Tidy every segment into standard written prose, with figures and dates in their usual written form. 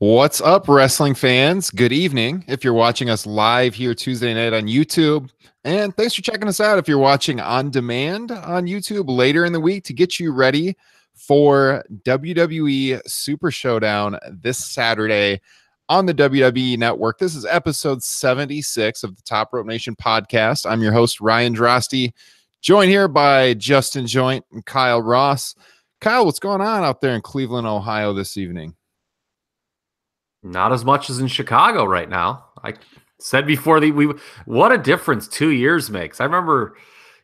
What's up, wrestling fans? Good evening if you're watching us live here Tuesday night on YouTube. And thanks for checking us out if you're watching on demand on YouTube later in the week to get you ready for WWE Super Showdown this Saturday on the WWE Network. This is episode 76 of the Top Rope Nation podcast. I'm your host, Ryan Drosty, joined here by Justin Joint and Kyle Ross. Kyle, what's going on out there in Cleveland, Ohio this evening? Not as much as in Chicago right now. I said before what a difference 2 years makes. I remember,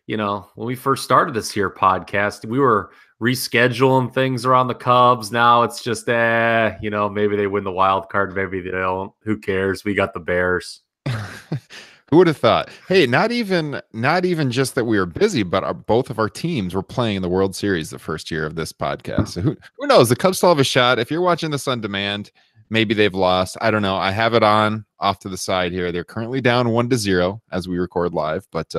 when we first started this here podcast, we were rescheduling things around the Cubs. Now it's just, maybe they win the wild card, maybe they don't. Who cares? We got the Bears. Who would have thought? Hey, not even just that we were busy, but both of our teams were playing in the World Series the first year of this podcast. So who knows? The Cubs still have a shot. If you're watching this on demand, maybe they've lost. I don't know. I have it on off to the side here. They're currently down 1-0 as we record live, but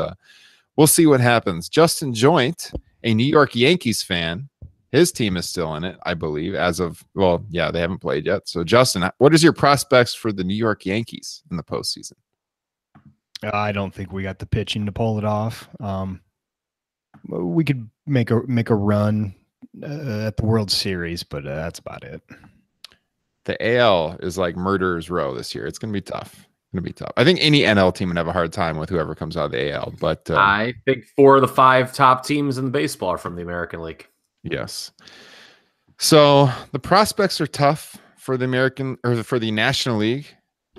we'll see what happens. Justin Joint, a New York Yankees fan, his team is still in it, I believe, they haven't played yet. So, Justin, what is your prospects for the New York Yankees in the postseason? I don't think we got the pitching to pull it off. We could make a run at the World Series, but that's about it. The AL is like murderer's row this year. It's going to be tough. I think any NL team would have a hard time with whoever comes out of the AL. But I think 4 of the 5 top teams in the baseball are from the American League. Yes. So the prospects are tough for the National League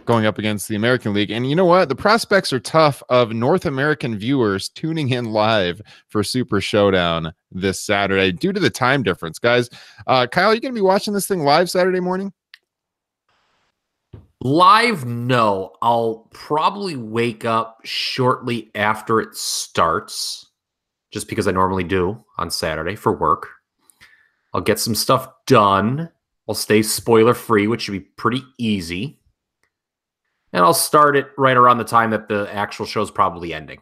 going up against the American League. And you know what? The prospects are tough of North American viewers tuning in live for Super Showdown this Saturday due to the time difference. Guys, Kyle, you going to be watching this thing live Saturday morning? Live, no. I'll probably wake up shortly after it starts, just because I normally do on Saturday for work. I'll get some stuff done. I'll stay spoiler-free, which should be pretty easy. And I'll start it right around the time that the actual show's probably ending.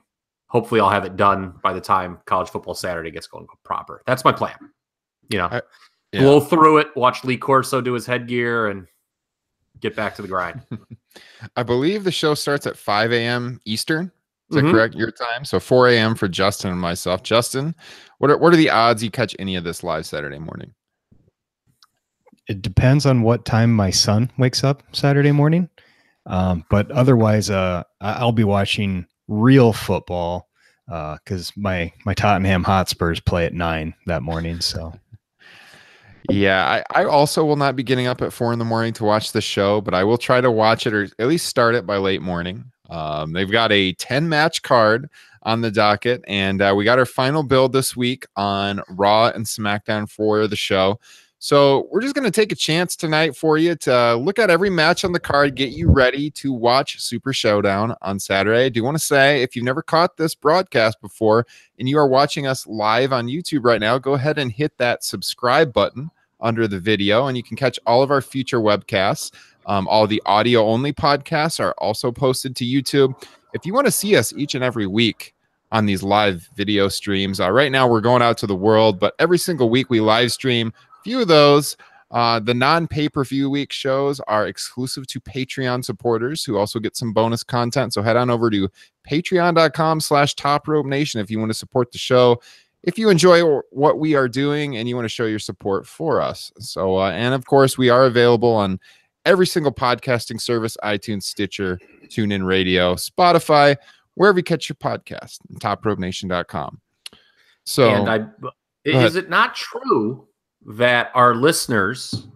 Hopefully I'll have it done by the time College Football Saturday gets going proper. That's my plan. Blow through it, watch Lee Corso do his headgear, and get back to the grind. I believe the show starts at 5 a.m. Eastern. Is that correct? Your time? So 4 a.m. for Justin and myself. Justin, what are the odds you catch any of this live Saturday morning? It depends on what time my son wakes up Saturday morning. But otherwise, I'll be watching real football because my Tottenham Hotspurs play at 9 that morning. So. Yeah, I also will not be getting up at 4 a.m. to watch the show, but I will try to watch it or at least start it by late morning. They've got a 10-match card on the docket, and we got our final build this week on RAW and SmackDown for the show. So we're just going to take a chance tonight for you to look at every match on the card, get you ready to watch Super Showdown on Saturday. I do want to say, if you've never caught this broadcast before and you are watching us live on YouTube right now, go ahead and hit that subscribe button under the video, and you can catch all of our future webcasts. All the audio-only podcasts are also posted to YouTube. If you want to see us each and every week on these live video streams, right now we're going out to the world, but every single week we live stream. Few of those, the non-pay-per-view week shows are exclusive to Patreon supporters who also get some bonus content. So head on over to patreon.com/TopRopeNation if you want to support the show. If you enjoy what we are doing and you want to show your support for us. So, and of course, we are available on every single podcasting service: iTunes, Stitcher, TuneIn Radio, Spotify, wherever you catch your podcast, TopRopeNation.com. So, and is it not true that our listeners,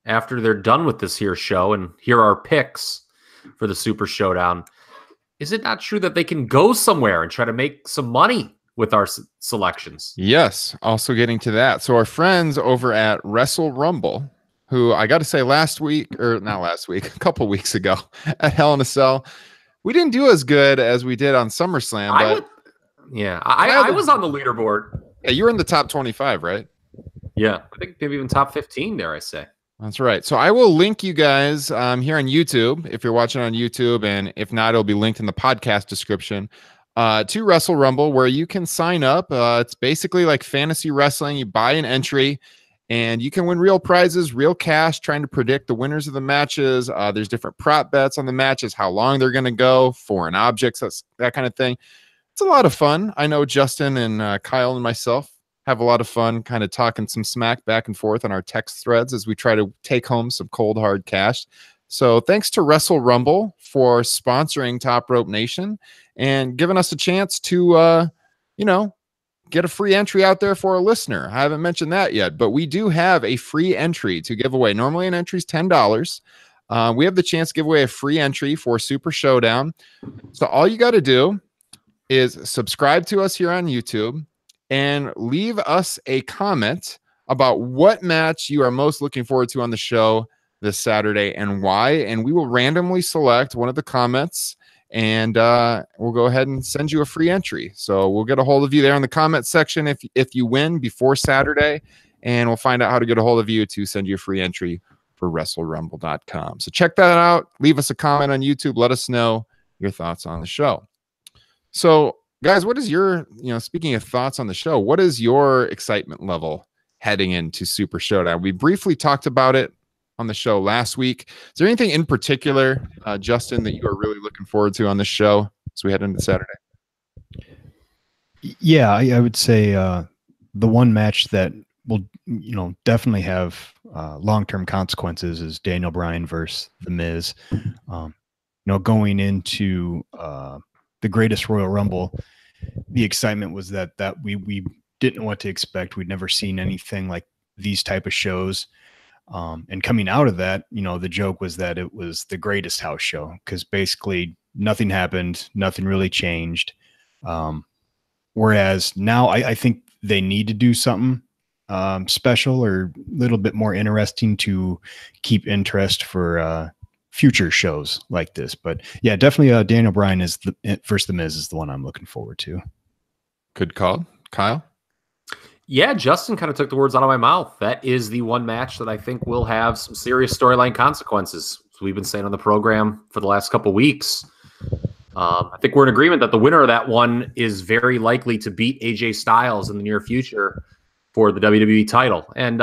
after they're done with this here show and hear our picks for the Super Showdown, is it not true that they can go somewhere and try to make some money with our selections? Yes, also getting to that. So our friends over at Wrestle Rumble, who I got to say a couple weeks ago at Hell in a Cell, we didn't do as good as we did on SummerSlam. I was on the leaderboard. Yeah, you were in the top 25, right? Yeah, I think maybe even top 15 there, I say. That's right. So I will link you guys here on YouTube, if you're watching on YouTube, and if not, it'll be linked in the podcast description, to Wrestle Rumble, where you can sign up. It's basically like fantasy wrestling. You buy an entry, And you can win real prizes, real cash, trying to predict the winners of the matches. There's different prop bets on the matches, how long they're going to go, foreign objects, that kind of thing. It's a lot of fun. I know Justin and Kyle and myself have a lot of fun kind of talking some smack back and forth on our text threads as we try to take home some cold, hard cash. So thanks to Wrestle Rumble for sponsoring Top Rope Nation and giving us a chance to, get a free entry out there for a listener. I haven't mentioned that yet, but we do have a free entry to give away. Normally an entry is $10. We have the chance to give away a free entry for Super Showdown. So all you got to do is subscribe to us here on YouTube and leave us a comment about what match you are most looking forward to on the show this Saturday and why. And we will randomly select one of the comments and we'll go ahead and send you a free entry. So we'll get a hold of you there in the comment section if you win before Saturday, and we'll find out how to get a hold of you to send you a free entry for WrestleRumble.com. So check that out. Leave us a comment on YouTube. Let us know your thoughts on the show. So guys, what is your, speaking of thoughts on the show, what is your excitement level heading into Super Showdown? We briefly talked about it on the show last week. Is there anything in particular, Justin, that you are really looking forward to on the show as we head into Saturday? Yeah, I would say the one match that will, definitely have long-term consequences is Daniel Bryan versus The Miz. Going into the Greatest Royal Rumble, the excitement was that we didn't know what to expect. We'd never seen anything like these type of shows. And coming out of that, the joke was that it was the greatest house show because basically nothing happened, nothing really changed. Whereas now I think they need to do something special or a little bit more interesting to keep interest for future shows like this. But yeah, definitely Daniel Bryan is versus The Miz is the one I'm looking forward to. Good call. Kyle? Yeah, Justin kind of took the words out of my mouth. That is the one match that I think will have some serious storyline consequences. So we've been saying on the program for the last couple weeks. I think we're in agreement that the winner of that one is very likely to beat AJ Styles in the near future for the WWE title. And,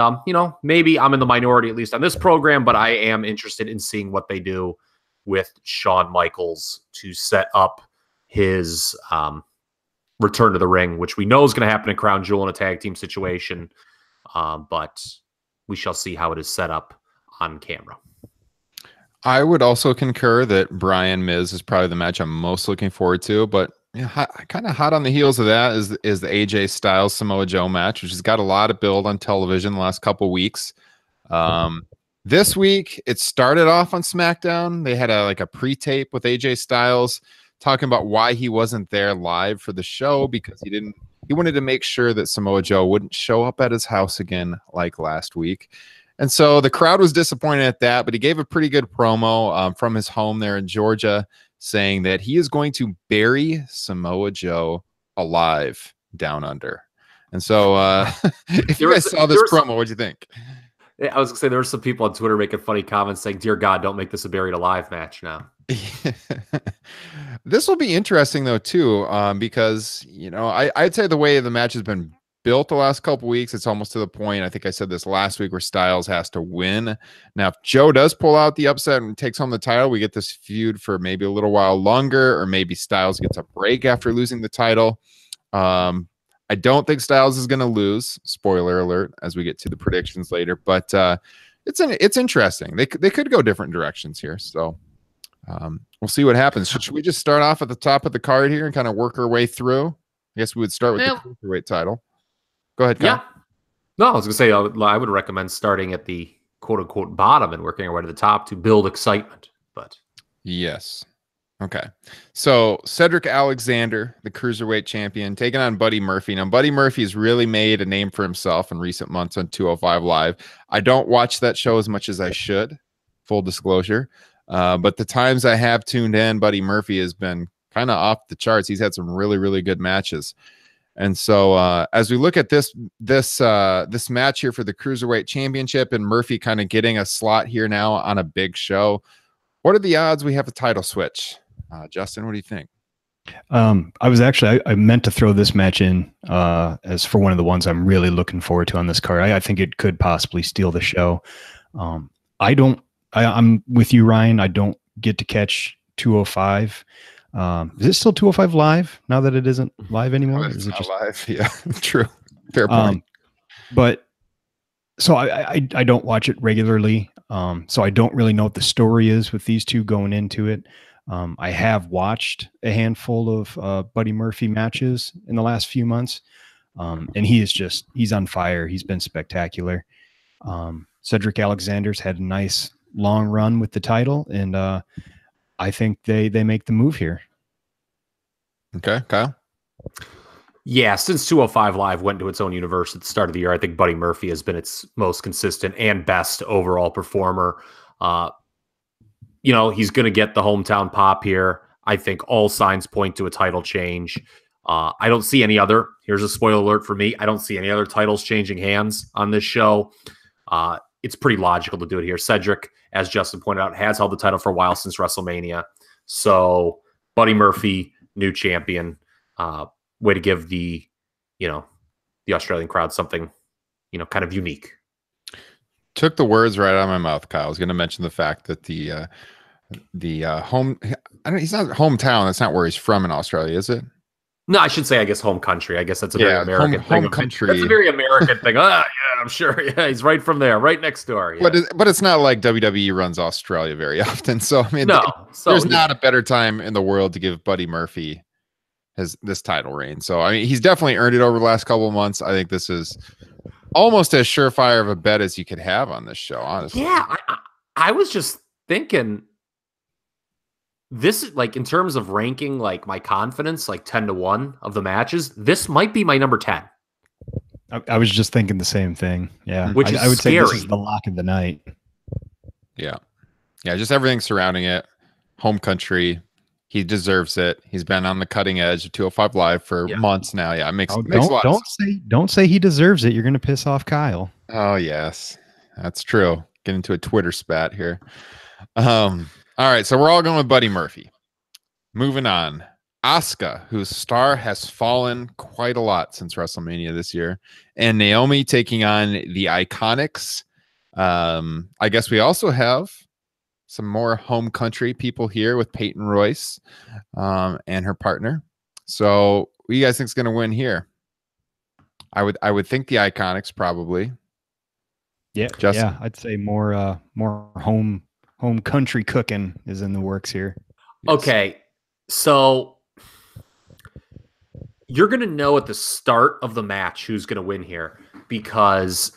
maybe I'm in the minority, at least on this program, but I am interested in seeing what they do with Shawn Michaels to set up his return to the ring, which we know is going to happen in Crown Jewel in a tag team situation. But we shall see how it is set up on camera. I would also concur that Bryan Miz is probably the match I'm most looking forward to, but kind of hot on the heels of that is the AJ Styles Samoa Joe match, which has got a lot of build on television the last couple weeks. This week, it started off on SmackDown. They had a pre-tape with AJ Styles talking about why he wasn't there live for the show because he wanted to make sure that Samoa Joe wouldn't show up at his house again like last week. And so the crowd was disappointed at that, but he gave a pretty good promo from his home there in Georgia saying that he is going to bury Samoa Joe alive down under. And so if you guys saw this promo, what'd you think? I was going to say there were some people on Twitter making funny comments saying, "Dear God, don't make this a buried alive match now." This will be interesting though too, because I'd say the way the match has been built the last couple weeks, it's almost to the point, I think I said this last week, where Styles has to win. Now, if Joe does pull out the upset and takes home the title, we get this feud for maybe a little while longer, or maybe Styles gets a break after losing the title. I don't think Styles is going to lose. Spoiler alert, as we get to the predictions later. But it's interesting. They could go different directions here. So we'll see what happens. Should we just start off at the top of the card here and kind of work our way through? I guess we would start with the cruiserweight title. Go ahead, Kyle. Yeah. No, I was going to say I would recommend starting at the quote-unquote bottom and working our way to the top to build excitement. But yes. Okay. So Cedric Alexander, the cruiserweight champion, taking on Buddy Murphy. Now, Buddy Murphy's really made a name for himself in recent months on 205 Live. I don't watch that show as much as I should, full disclosure. But the times I have tuned in, Buddy Murphy has been kind of off the charts. He's had some really, really good matches. And so as we look at this match here for the Cruiserweight Championship and Murphy kind of getting a slot here now on a big show, what are the odds we have a title switch? Justin, what do you think? I meant to throw this match in as for one of the ones I'm really looking forward to on this card. I think it could possibly steal the show. I'm with you, Ryan. I don't get to catch 205. Is it still 205 live now that it isn't live anymore? Oh, Or is it just live? Yeah, true. Fair point. But so I don't watch it regularly. So I don't really know what the story is with these two going into it. I have watched a handful of Buddy Murphy matches in the last few months. And he's on fire. He's been spectacular. Cedric Alexander's had a nice long run with the title, and I think they make the move here. Okay, Kyle. Yeah, since 205 Live went to its own universe at the start of the year, I think Buddy Murphy has been its most consistent and best overall performer. He's going to get the hometown pop here. I think all signs point to a title change. I don't see any other. Here's a spoiler alert for me. I don't see any other titles changing hands on this show. It's pretty logical to do it here. Cedric, as Justin pointed out, has held the title for a while since WrestleMania. So Buddy Murphy, new champion. Way to give the Australian crowd something, kind of unique. Took the words right out of my mouth, Kyle. I was going to mention the fact that the home, he's not hometown. That's not where he's from in Australia, is it? No, I should say, I guess, home country. I guess that's a very American thing. Home country. That's a very American thing. Yeah, I'm sure. Yeah, he's right from there, right next door. Yeah. But it's not like WWE runs Australia very often. So, I mean, there's not a better time in the world to give Buddy Murphy this title reign. So, I mean, he's definitely earned it over the last couple of months. I think this is almost as surefire of a bet as you could have on this show, honestly. Yeah, I was just thinking, this is like, in terms of ranking, like my confidence, like 10-1 of the matches, this might be my number 10. I was just thinking the same thing. Yeah. Which is I would scary. say this is the lock of the night. Yeah. Yeah. Just everything surrounding it. Home country. He deserves it. He's been on the cutting edge of 205 Live for months now. Yeah. It makes a lot of sense. Don't say he deserves it. You're going to piss off Kyle. Oh, yes. That's true. Get into a Twitter spat here. All right. So we're all going with Buddy Murphy. Moving on. Asuka, whose star has fallen quite a lot since WrestleMania this year, and Naomi taking on the Iconics. I guess we also have some more home country people here with Peyton Royce and her partner. So who do you guys think is going to win here? I would think the Iconics probably. Yeah, Justin? Yeah, I'd say more home country cooking is in the works here. Yes. Okay, so you're going to know at the start of the match who's going to win here, because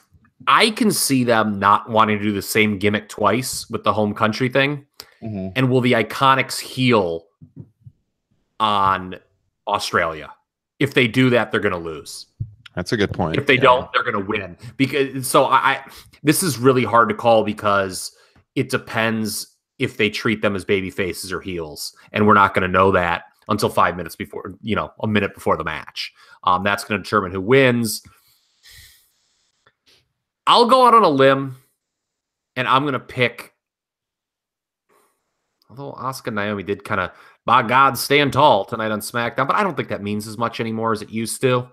I can see them not wanting to do the same gimmick twice with the home country thing. Mm-hmm. And will the Iconics heel on Australia? If they do that, they're going to lose. That's a good point. If they don't, they're going to win. Because this is really hard to call, because it depends if they treat them as baby faces or heels, and we're not going to know that until 5 minutes before, a minute before the match. That's going to determine who wins. I'll go out on a limb, and I'm going to pick, although Asuka and Naomi did kind of, by God, stand tall tonight on SmackDown, but I don't think that means as much anymore as it used to.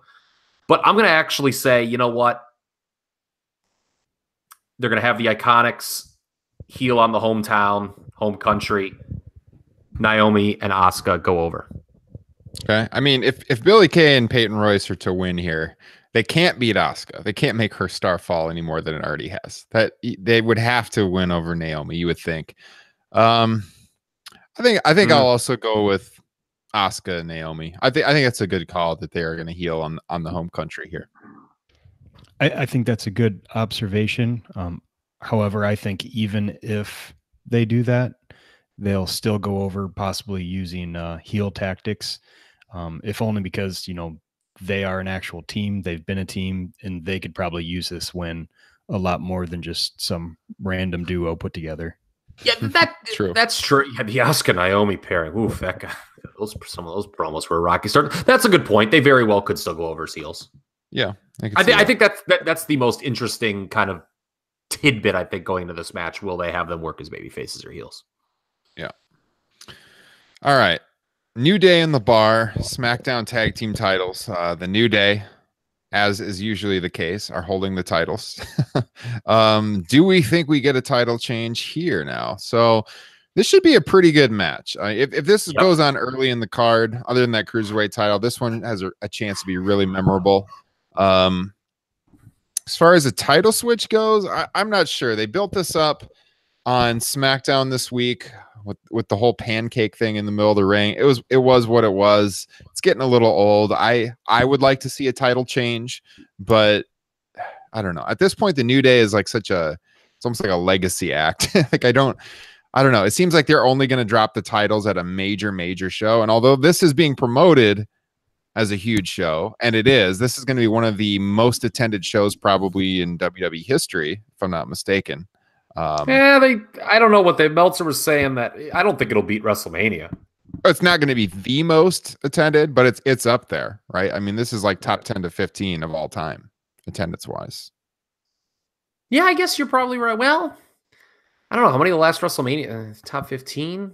But I'm going to actually say, you know what? They're going to have the Iconics heel on the hometown, home country. Naomi and Asuka go over. Okay. I mean, if Billie Kay and Peyton Royce are to win here, they can't beat Asuka. They can't make her star fall any more than it already has. That they would have to win over Naomi, you would think. I think I'll also go with Asuka and Naomi. I think that's a good call that they are going to heel on the home country here. I think that's a good observation. However, I think even if they do that, they'll still go over, possibly using heel tactics, if only because, they are an actual team. They've been a team, and they could probably use this win a lot more than just some random duo put together. Yeah, that's true. Yeah, the Asuka Naomi pairing. Oof, that guy, some of those promos were a rocky start. That's a good point. They very well could still go over as heels. Yeah, I think that's the most interesting kind of tidbit, I think, going into this match. Will they have them work as baby faces or heels? Yeah. All right. New Day in the bar, SmackDown tag team titles. The New Day, as is usually the case, are holding the titles. Do we think we get a title change here now? So this should be a pretty good match. If this goes on early in the card, other than that cruiserweight title, this one has a chance to be really memorable. As far as a title switch goes, I'm not sure. They built this up on SmackDown this week with the whole pancake thing in the middle of the ring. It was what it was. It's getting a little old. I would like to see a title change, but I don't know. At this point, the New Day is like it's almost like a legacy act. Like I don't know. It seems like they're only going to drop the titles at a major show. And although this is being promoted as a huge show, and this is going to be one of the most attended shows probably in WWE history, if I'm not mistaken. I don't know what Meltzer was saying, that I don't think it'll beat WrestleMania. It's not going to be the most attended, but it's up there, right? I mean, this is like top 10 to 15 of all time, attendance wise. Yeah, I guess you're probably right. Well, I don't know how many of the last WrestleMania top 15.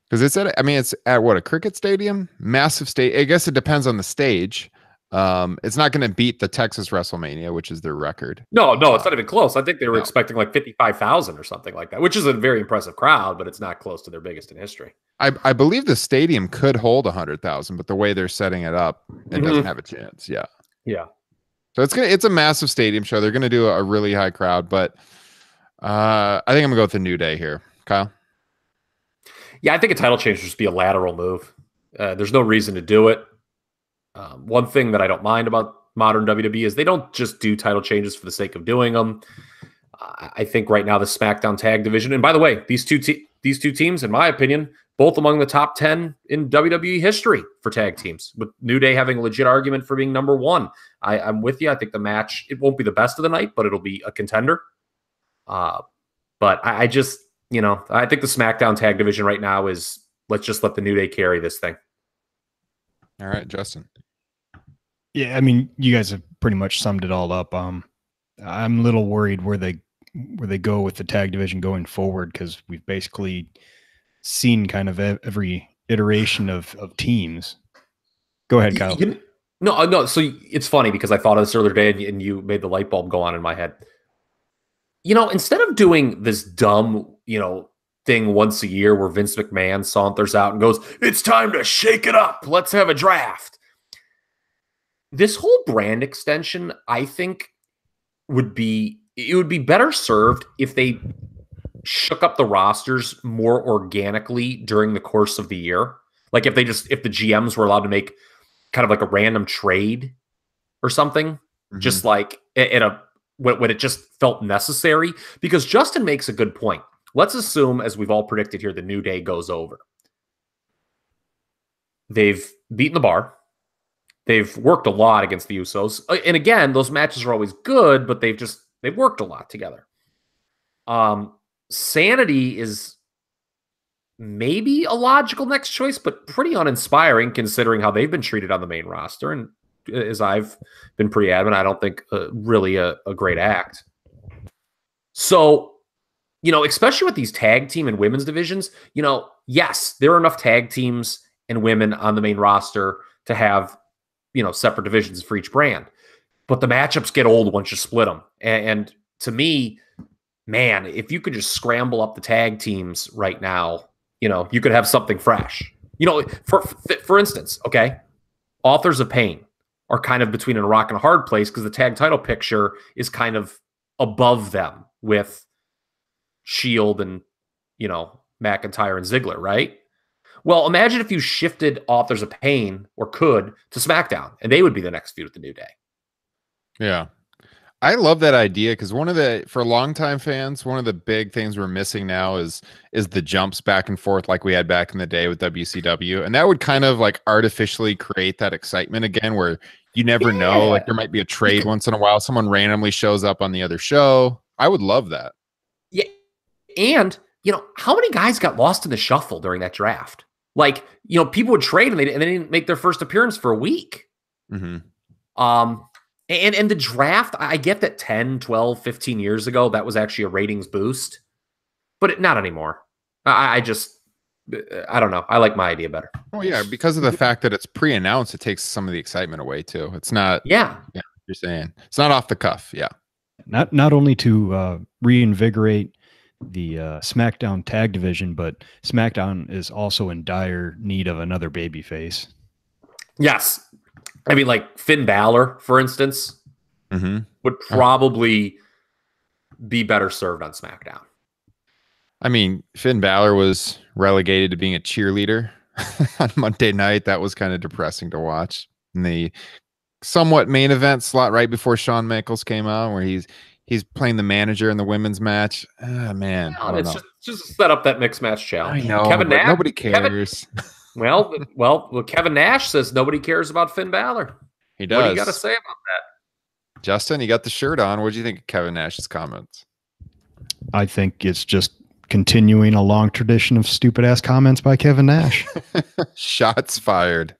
Because it's at what, a cricket stadium, massive stage. I guess it depends on the stage. It's not going to beat the Texas WrestleMania, which is their record. No, it's not even close. I think they were expecting like 55,000 or something like that, which is a very impressive crowd, but it's not close to their biggest in history. I believe the stadium could hold 100,000, but the way they're setting it up, it doesn't have a chance. Yeah. So it's a massive stadium show. They're going to do a really high crowd, but I think I'm gonna go with the New Day here, Kyle. Yeah, I think a title change would just be a lateral move. There's no reason to do it. One thing that I don't mind about modern WWE is they don't just do title changes for the sake of doing them. I think right now the SmackDown tag division, and by the way, these two teams, in my opinion, both among the top 10 in WWE history for tag teams, with New Day having a legit argument for being number one. I'm with you. I think the match, it won't be the best of the night, but it'll be a contender. But I just, I think the SmackDown tag division right now is, let's just let the New Day carry this thing. All right, Justin. Yeah, I mean, you guys have pretty much summed it all up. I'm a little worried where they go with the tag division going forward, because we've basically seen kind of every iteration of teams. Go ahead, Kyle. No. So it's funny because I thought of this earlier today, and you made the light bulb go on in my head. Instead of doing this dumb, thing once a year where Vince McMahon saunters out and goes, "It's time to shake it up. Let's have a draft." This whole brand extension, I think, would be better served if they shook up the rosters more organically during the course of the year. Like if the GMs were allowed to make kind of like a random trade or something, just like when it just felt necessary. Because Justin makes a good point. Let's assume, as we've all predicted here, the New Day goes over. They've beaten the bar. They've worked a lot against the Usos. And again, those matches are always good, but they've worked a lot together. Sanity is maybe a logical next choice, but pretty uninspiring considering how they've been treated on the main roster. And as I've been pretty adamant, I don't think really a great act. So, especially with these tag team and women's divisions, yes, there are enough tag teams and women on the main roster to have, separate divisions for each brand. But the matchups get old once you split them. And to me, man, if you could just scramble up the tag teams right now, you could have something fresh. For instance, okay, Authors of Pain are kind of between a rock and a hard place because the tag title picture is kind of above them with Shield and, McIntyre and Ziggler, right? Well, imagine if you shifted Authors of Pain, or could, to SmackDown, and they would be the next feud with the New Day. Yeah. I love that idea because for longtime fans, one of the big things we're missing now is the jumps back and forth like we had back in the day with WCW. And that would kind of like artificially create that excitement again where you never know, like there might be a trade once in a while. Someone randomly shows up on the other show. I would love that. Yeah. And, how many guys got lost in the shuffle during that draft? Like, people would trade and they didn't make their first appearance for a week. Mm-hmm. And the draft, I get that 10, 12, 15 years ago, that was actually a ratings boost, but not anymore. I just, I don't know. I like my idea better. Oh yeah, because of the fact that it's pre-announced, it takes some of the excitement away too. It's not. Yeah. Yeah, you're saying it's not off the cuff. Yeah. Not only to reinvigorate the SmackDown tag division, but SmackDown is also in dire need of another babyface. Yes. I mean, like Finn Balor, for instance, would probably be better served on SmackDown. I mean, Finn Balor was relegated to being a cheerleader on Monday night. That was kind of depressing to watch. In the somewhat main event slot right before Shawn Michaels came out, where he's playing the manager in the women's match. Man, I don't know. Just set up that mixed match challenge. I know, Kevin Nash, nobody cares. Well, Kevin Nash says nobody cares about Finn Balor. He does. What do you got to say about that? Justin, you got the shirt on. What do you think of Kevin Nash's comments? I think it's just continuing a long tradition of stupid ass comments by Kevin Nash. Shots fired.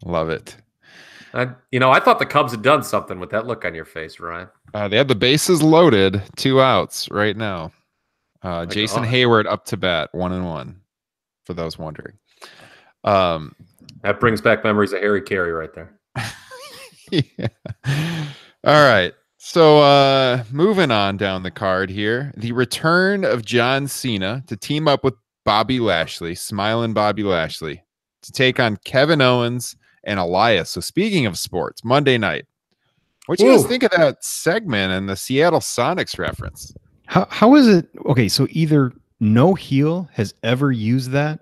Love it. I thought the Cubs had done something with that look on your face, Ryan. They have the bases loaded, 2 outs right now. Jason Hayward up to bat, 1-1. For those wondering, that brings back memories of Harry Carey right there. Yeah. All right. So moving on down the card here, the return of John Cena to team up with Bobby Lashley, smiling Bobby Lashley, to take on Kevin Owens and Elias. So speaking of sports, Monday night, what do you guys think of that segment and the Seattle Sonics reference? How is it? Okay, so either no heel has ever used that,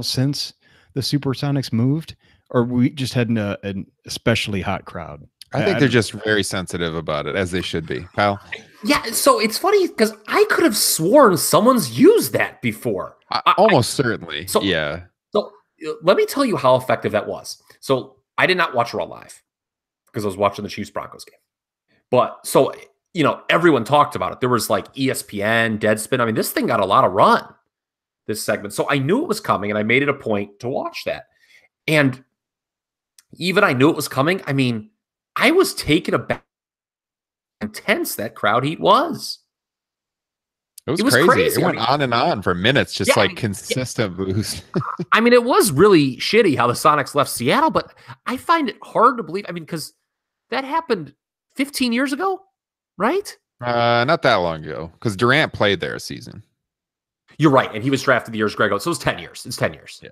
since the Supersonics moved, or we just had an especially hot crowd. I think they're just very sensitive about it, as they should be. Kyle? Yeah, so it's funny because I could have sworn someone's used that before. Almost certainly. Yeah. So let me tell you how effective that was. So I did not watch Raw live because I was watching the Chiefs-Broncos game. But so, everyone talked about it. There was like ESPN, Deadspin. I mean, this thing got a lot of run, this segment. So I knew it was coming, and I made it a point to watch that. And even I knew it was coming. I mean, I was taken aback how intense that crowd heat was. It was crazy. It went on and on for minutes, just consistent boost. I mean, it was really shitty how the Sonics left Seattle, but I find it hard to believe. I mean, because that happened 15 years ago, right? Not that long ago, because Durant played there a season. You're right, and he was drafted the years Greg. So it was 10 years. It's 10 years. Yeah.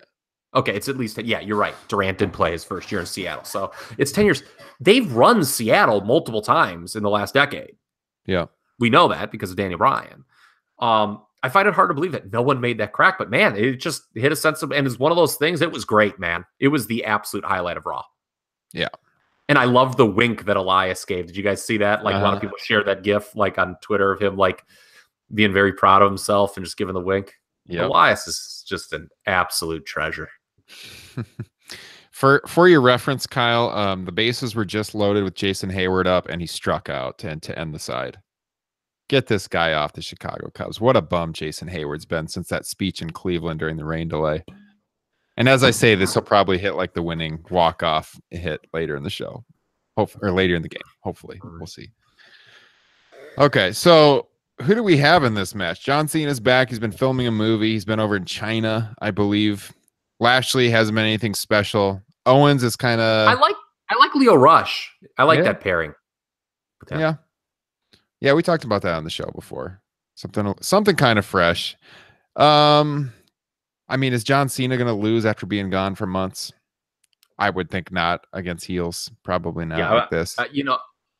Okay, it's at least, you're right. Durant did play his first year in Seattle. So it's 10 years. They've run Seattle multiple times in the last decade. Yeah. We know that because of Daniel Bryan. I find it hard to believe that no one made that crack, but man, it just hit a sense of, and it's one of those things. It was great, man. It was the absolute highlight of Raw. Yeah. And I love the wink that Elias gave. Did you guys see that? Like a lot of people share that GIF like on Twitter of him like being very proud of himself and just giving the wink. Yep. Elias is just an absolute treasure. For your reference, Kyle, the bases were just loaded with Jason Hayward up, and he struck out to end the side. Get this guy off the Chicago Cubs. What a bum Jason Hayward's been since that speech in Cleveland during the rain delay. And as I say, this will probably hit like the winning walk-off hit later in the show. Or later in the game. Hopefully. We'll see. Okay, so who do we have in this match? John Cena's back. He's been filming a movie. He's been over in China, I believe. Lashley hasn't been anything special. Owens is kind of... I like Leo Rush. I like that pairing. Yeah, we talked about that on the show before. Something kind of fresh. I mean, is John Cena going to lose after being gone for months? I would think not against heels. Probably not like this.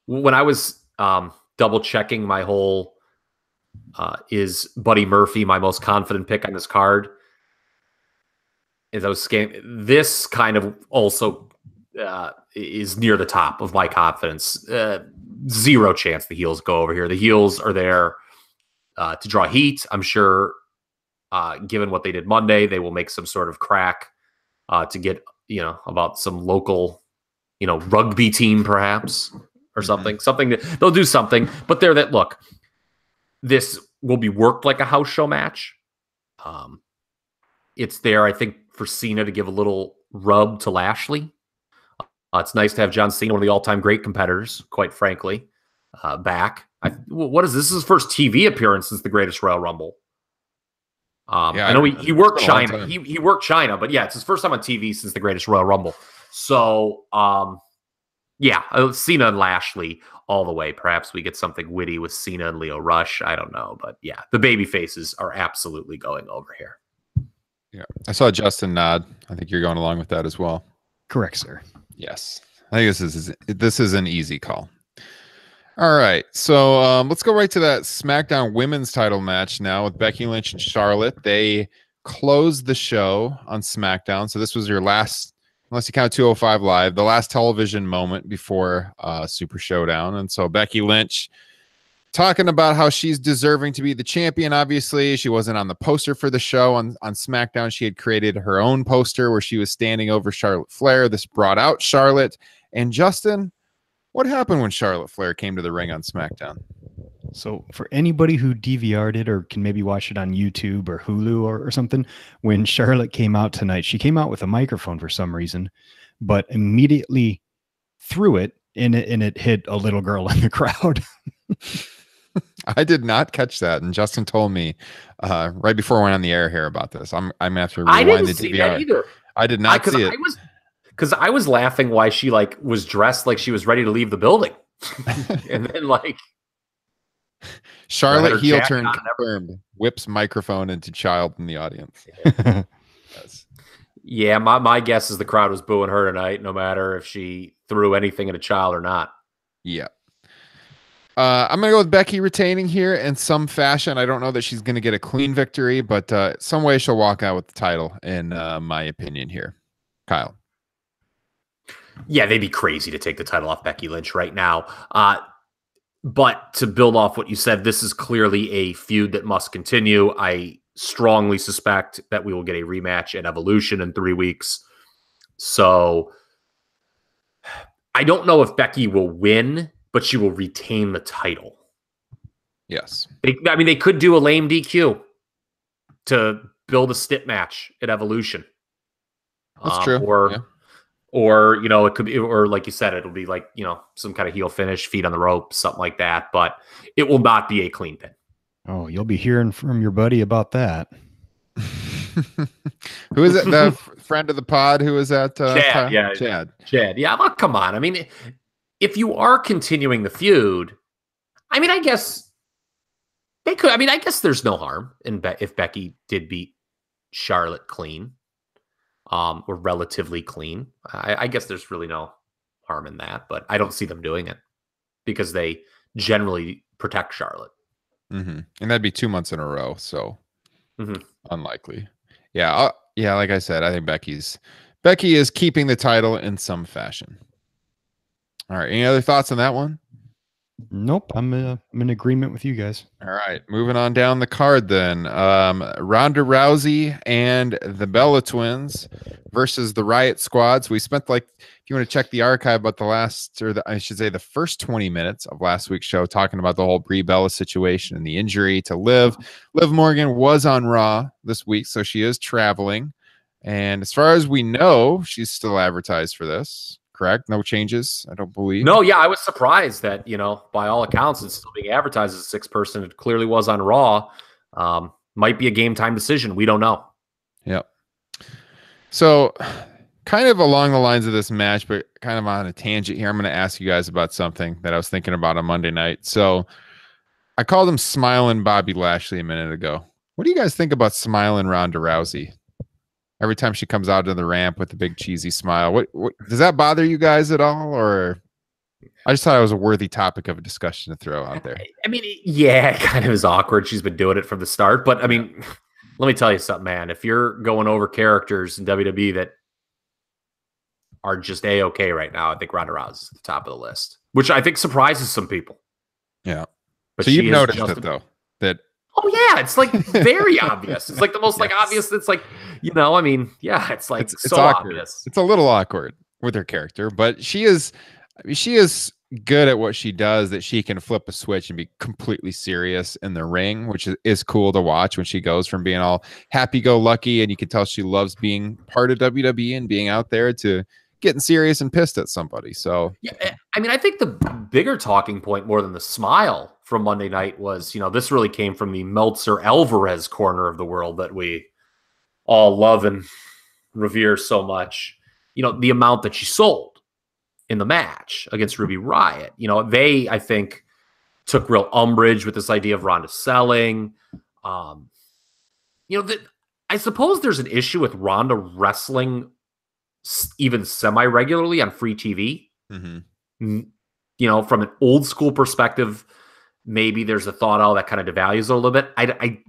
When I was double checking my whole is Buddy Murphy my most confident pick on this card, as I was scanning, this kind of also is near the top of my confidence. Zero chance the heels go over here. The heels are there to draw heat. I'm sure, given what they did Monday, they will make some sort of crack to get, about some local, rugby team perhaps or something. They'll do something. But they're that look. This will be worked like a house show match. It's there, I think, for Cena to give a little rub to Lashley. It's nice to have John Cena, one of the all-time great competitors, quite frankly, back. What is this? This is his first TV appearance since the Greatest Royal Rumble. I know he worked China. He worked China, but yeah, it's his first time on TV since the Greatest Royal Rumble. So, yeah, Cena and Lashley all the way. Perhaps we get something witty with Cena and Lio Rush. I don't know, but yeah, the baby faces are absolutely going over here. Yeah, I saw Justin nod. I think you're going along with that as well. Correct, sir. Yes, I think this is an easy call. All right, so let's go right to that SmackDown Women's Title match now with Becky Lynch and Charlotte. They closed the show on SmackDown, so this was your last, unless you count 205 Live, the last television moment before Super Showdown. And so Becky Lynch talking about how she's deserving to be the champion. Obviously, she wasn't on the poster for the show on SmackDown. She had created her own poster where she was standing over Charlotte Flair. This brought out Charlotte. And Justin, what happened when Charlotte Flair came to the ring on SmackDown? So for anybody who DVR'd it or can maybe watch it on YouTube or Hulu or something, when Charlotte came out tonight, she came out with a microphone for some reason, but immediately threw it and it hit a little girl in the crowd. I did not catch that, and Justin told me right before I went on the air here about this. I'm after rewind I didn't the see DVR. that either. I did not see it. Because I was laughing why she was dressed like she was ready to leave the building, and then Charlotte heel turn confirmed. Whips microphone into child in the audience. Yes. Yeah, my guess is the crowd was booing her tonight, no matter if she threw anything at a child or not. Yeah. I'm going to go with Becky retaining here in some fashion. I don't know that she's going to get a clean victory, but some way she'll walk out with the title, in my opinion here. Kyle. Yeah, they'd be crazy to take the title off Becky Lynch right now. But to build off what you said, this is clearly a feud that must continue. I strongly suspect that we will get a rematch at Evolution in 3 weeks. So I don't know if Becky will win, but she will retain the title. Yes. They could do a lame DQ to build a stip match at Evolution. That's true. Or, it could be, or like you said, it'll be like, some kind of heel finish, feet on the rope, something like that. But it will not be a clean pin. Oh, you'll be hearing from your buddy about that. Who is it? The friend of the pod who is at Chad? Chad. Yeah, well, come on. I mean, if you are continuing the feud, I guess they could. I guess there's no harm if Becky did beat Charlotte clean, or relatively clean. I guess there's really no harm in that, but I don't see them doing it because they generally protect Charlotte. Mm-hmm. And that'd be 2 months in a row, so unlikely. Yeah, like I said, I think Becky is keeping the title in some fashion. All right, any other thoughts on that one? Nope, I'm in agreement with you guys. All right, moving on down the card then. Ronda Rousey and the Bella Twins versus the Riot Squads. We spent if you want to check the archive about the first 20 minutes of last week's show talking about the whole Brie Bella situation and the injury to Liv. Liv Morgan was on Raw this week, so she is traveling. And as far as we know, she's still advertised for this. Correct? No changes, I don't believe. No, yeah, I was surprised that, by all accounts, it's still being advertised as a 6-person. It clearly was on Raw. Might be a game time decision. We don't know. Yep. So kind of along the lines of this match, but kind of on a tangent here, I'm going to ask you guys about something that I was thinking about on Monday night. So I called him Smiling Bobby Lashley a minute ago. What do you guys think about Smiling Ronda Rousey? Every time she comes out to the ramp with a big cheesy smile. What does that bother you guys at all? Or I just thought it was a worthy topic of a discussion to throw out there. Yeah, it kind of is awkward. She's been doing it from the start. But let me tell you something, man. If you're going over characters in WWE that are just A-okay right now, I think Ronda Rousey is at the top of the list, which I think surprises some people. Yeah. But so you've noticed it, though, that oh yeah, it's very obvious. It's the most obvious. It's it's so obvious. It's a little awkward with her character, but she is good at what she does, that she can flip a switch and be completely serious in the ring, which is cool to watch when she goes from being all happy-go-lucky, and you can tell she loves being part of WWE and being out there, to getting serious and pissed at somebody. So yeah, I mean, I think the bigger talking point more than the smile from Monday night was, this really came from the Meltzer Alvarez corner of the world that we all love and revere so much. The amount that she sold in the match against Ruby Riott. They, I think, took real umbrage with this idea of Ronda selling. I suppose there's an issue with Ronda wrestling even semi-regularly on free TV. From an old school perspective, maybe there's a thought, that kind of devalues it a little bit. I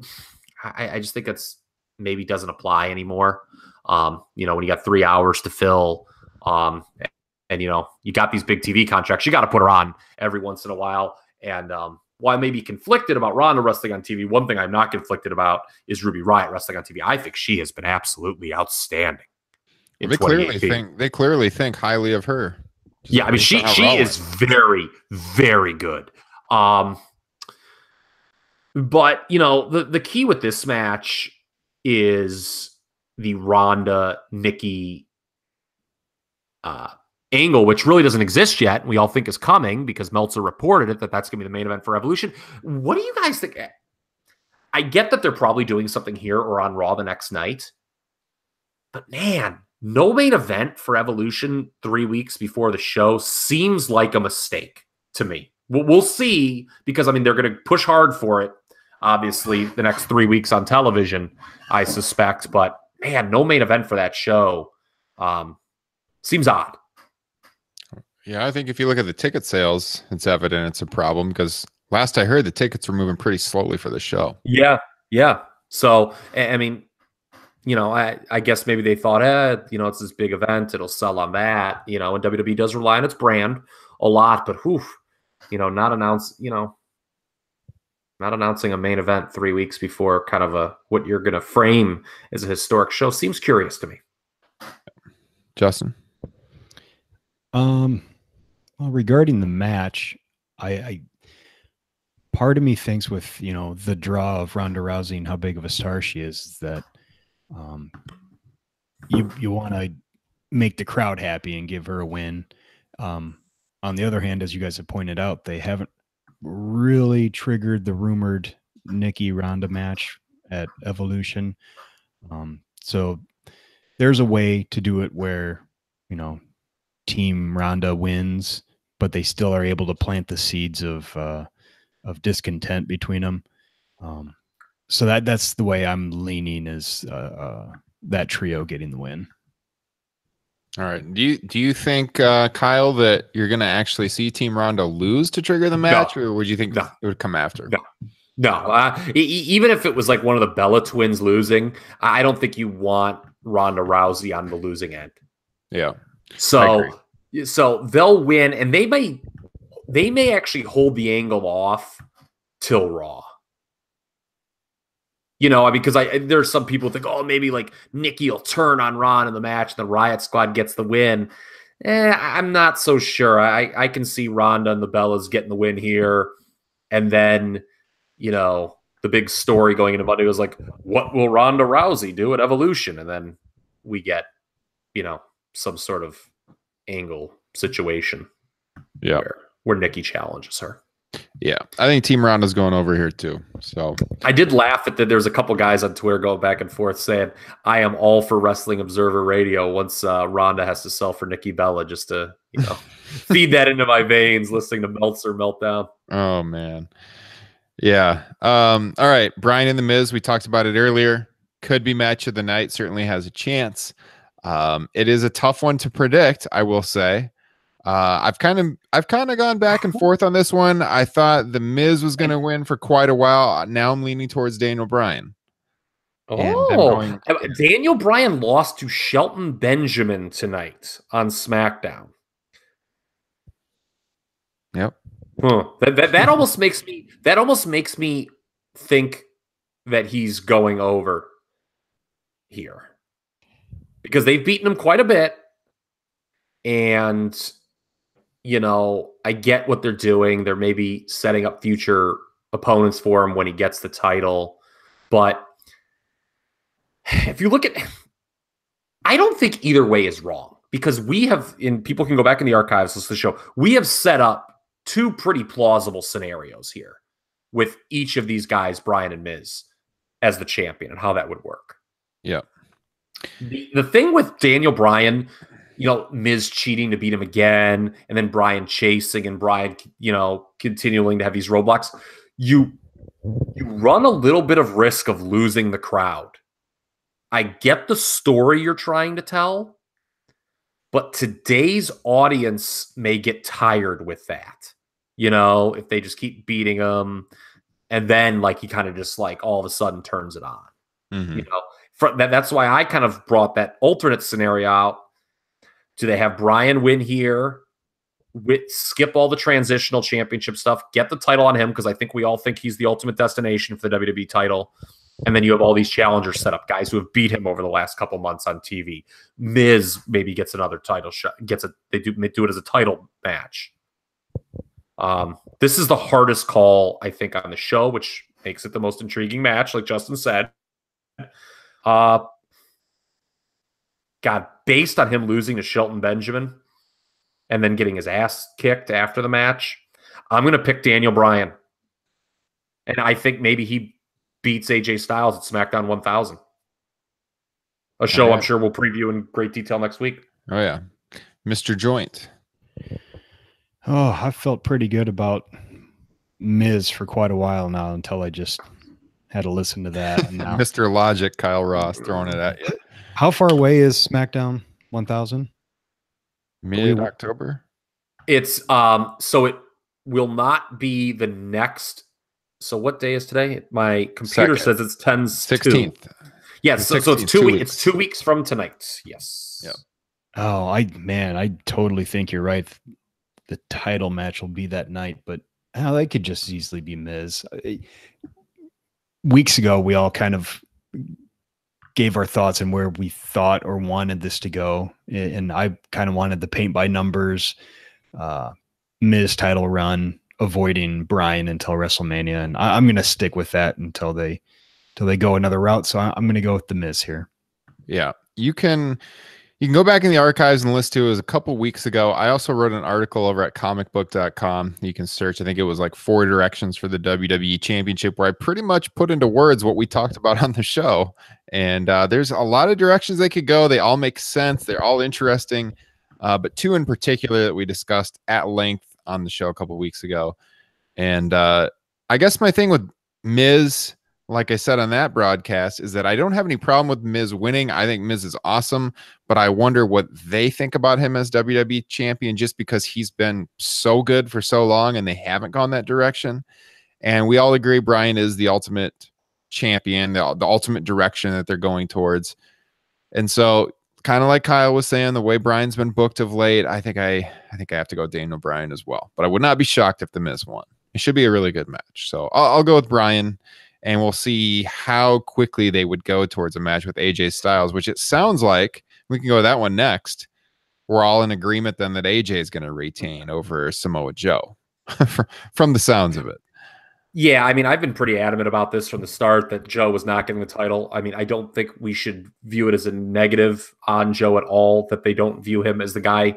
just think that's maybe doesn't apply anymore. When you got 3 hours to fill, and you got these big TV contracts, you got to put her on every once in a while. And while I may be conflicted about Ronda wrestling on TV, one thing I'm not conflicted about is Ruby Riott wrestling on TV. I think she has been absolutely outstanding. They clearly think highly of her. Yeah, I mean, she is very, very good. But the key with this match is the Ronda Nikki angle, which really doesn't exist yet. We all think is coming because Meltzer reported it, that's going to be the main event for Evolution. What do you guys think? I get that they're probably doing something here or on Raw the next night, but man, no main event for Evolution 3 weeks before the show seems like a mistake to me. We'll see, because they're going to push hard for it, obviously, the next 3 weeks on television, I suspect. But man, no main event for that show seems odd. Yeah, I think if you look at the ticket sales, it's evident it's a problem, because last I heard, the tickets were moving pretty slowly for the show. Yeah. So, I guess maybe they thought, it's this big event, it'll sell on that, and WWE does rely on its brand a lot, but not announcing a main event 3 weeks before kind of what you're going to frame as a historic show seems curious to me. Justin? Well, regarding the match, I part of me thinks with, the draw of Ronda Rousey and how big of a star she is, that you want to make the crowd happy and give her a win. On the other hand, as you guys have pointed out, they haven't really triggered the rumored Nikki Ronda match at Evolution. So there's a way to do it where, Team Ronda wins, but they still are able to plant the seeds of discontent between them. So that's the way I'm leaning, is that trio getting the win. All right. Do you think, Kyle, that you're going to actually see Team Ronda lose to trigger the match, or would you think it would come after? No. Even if it was like one of the Bella twins losing, I don't think you want Ronda Rousey on the losing end. Yeah. So they'll win, and they may actually hold the angle off till Raw. Because there's some people think, maybe like Nikki will turn on Ron in the match, and the Riot Squad gets the win. I'm not so sure. I can see Ronda and the Bellas getting the win here, and then the big story going into Monday was like, what will Ronda Rousey do at Evolution? And then we get some sort of angle situation, where Nikki challenges her. Yeah, I think Team Ronda's going over here too. So I did laugh at that. There's a couple guys on Twitter going back and forth saying, I am all for Wrestling Observer Radio once Ronda has to sell for Nikki Bella, just to feed that into my veins, listening to Meltzer meltdown. Oh man. Yeah. All right. Bryan and The Miz, we talked about it earlier. Could be match of the night. Certainly has a chance. It is a tough one to predict, I will say. I've kind of gone back and forth on this one. I thought The Miz was going to win for quite a while. Now I'm leaning towards Daniel Bryan. Daniel Bryan lost to Shelton Benjamin tonight on SmackDown. Yep. That almost makes me think that he's going over here, because they've beaten him quite a bit, and I get what they're doing. They're maybe setting up future opponents for him when he gets the title, but if you look at, I don't think either way is wrong. because we have, and people can go back in the archives, listen to the show, we have set up 2 pretty plausible scenarios here with each of these guys, Bryan and Miz, as the champion and how that would work. Yeah. The thing with Daniel Bryan, Miz cheating to beat him again, and then Bryan chasing and Bryan, continuing to have these roadblocks, you run a little bit of risk of losing the crowd. I get the story you're trying to tell, but today's audience may get tired with that. If they just keep beating him, and then he kind of just all of a sudden turns it on. Mm-hmm. That's why I kind of brought that alternate scenario out. Do they have Bryan win here, skip all the transitional championship stuff, get the title on him, because I think we all think he's the ultimate destination for the WWE title, and then you have all these challengers set up, guys who have beat him over the last couple months on TV. Miz maybe gets another title shot, they do it as a title match. This is the hardest call, I think, on the show, which makes it the most intriguing match, like Justin said. God, based on him losing to Shelton Benjamin and then getting his ass kicked after the match, I'm going to pick Daniel Bryan. And I think maybe he beats AJ Styles at SmackDown 1000. A show I'm sure we'll preview in great detail next week. Oh, yeah. Mr. Joint. Oh, I felt pretty good about Miz for quite a while now until I just had to listen to that. And now, Mr. Logic, Kyle Ross, throwing it at you. How far away is SmackDown 1000? Mid-October? It's so it will not be the next. So what day is today? My computer says it's 16th. Yes, so it's 2 weeks. It's 2 weeks from tonight. Yes. Yep. Oh, I totally think you're right. The title match will be that night, but that could just as easily be Miz. Weeks ago, we all kind of gave our thoughts on where we thought or wanted this to go. And I kind of wanted the paint by numbers, Miz title run, avoiding Bryan until WrestleMania. And I'm going to stick with that until they go another route. So I'm going to go with the Miz here. Yeah. You can go back in the archives and listen to it. It was a couple weeks ago. I also wrote an article over at comicbook.com. You can search. I think it was 4 directions for the WWE Championship, where I pretty much put into words what we talked about on the show. And there's a lot of directions they could go. They all make sense. They're all interesting. But 2 in particular that we discussed at length on the show a couple weeks ago. And I guess my thing with Miz, like I said on that broadcast, is that I don't have any problem with Miz winning. I think Miz is awesome, but I wonder what they think about him as WWE champion, just because he's been so good for so long and they haven't gone that direction. And we all agree Bryan is the ultimate champion, the ultimate direction that they're going towards. And so, kind of like Kyle was saying, the way Bryan's been booked of late, I think I have to go Daniel Bryan as well. But I would not be shocked if the Miz won. It should be a really good match. So I'll go with Bryan. And we'll see how quickly they would go towards a match with AJ Styles, which it sounds like we can go with that one next. We're all in agreement then that AJ is going to retain over Samoa Joe from the sounds of it. Yeah, I mean, I've been pretty adamant about this from the start that Joe was not getting the title. I mean, I don't think we should view it as a negative on Joe at all, that they don't view him as the guy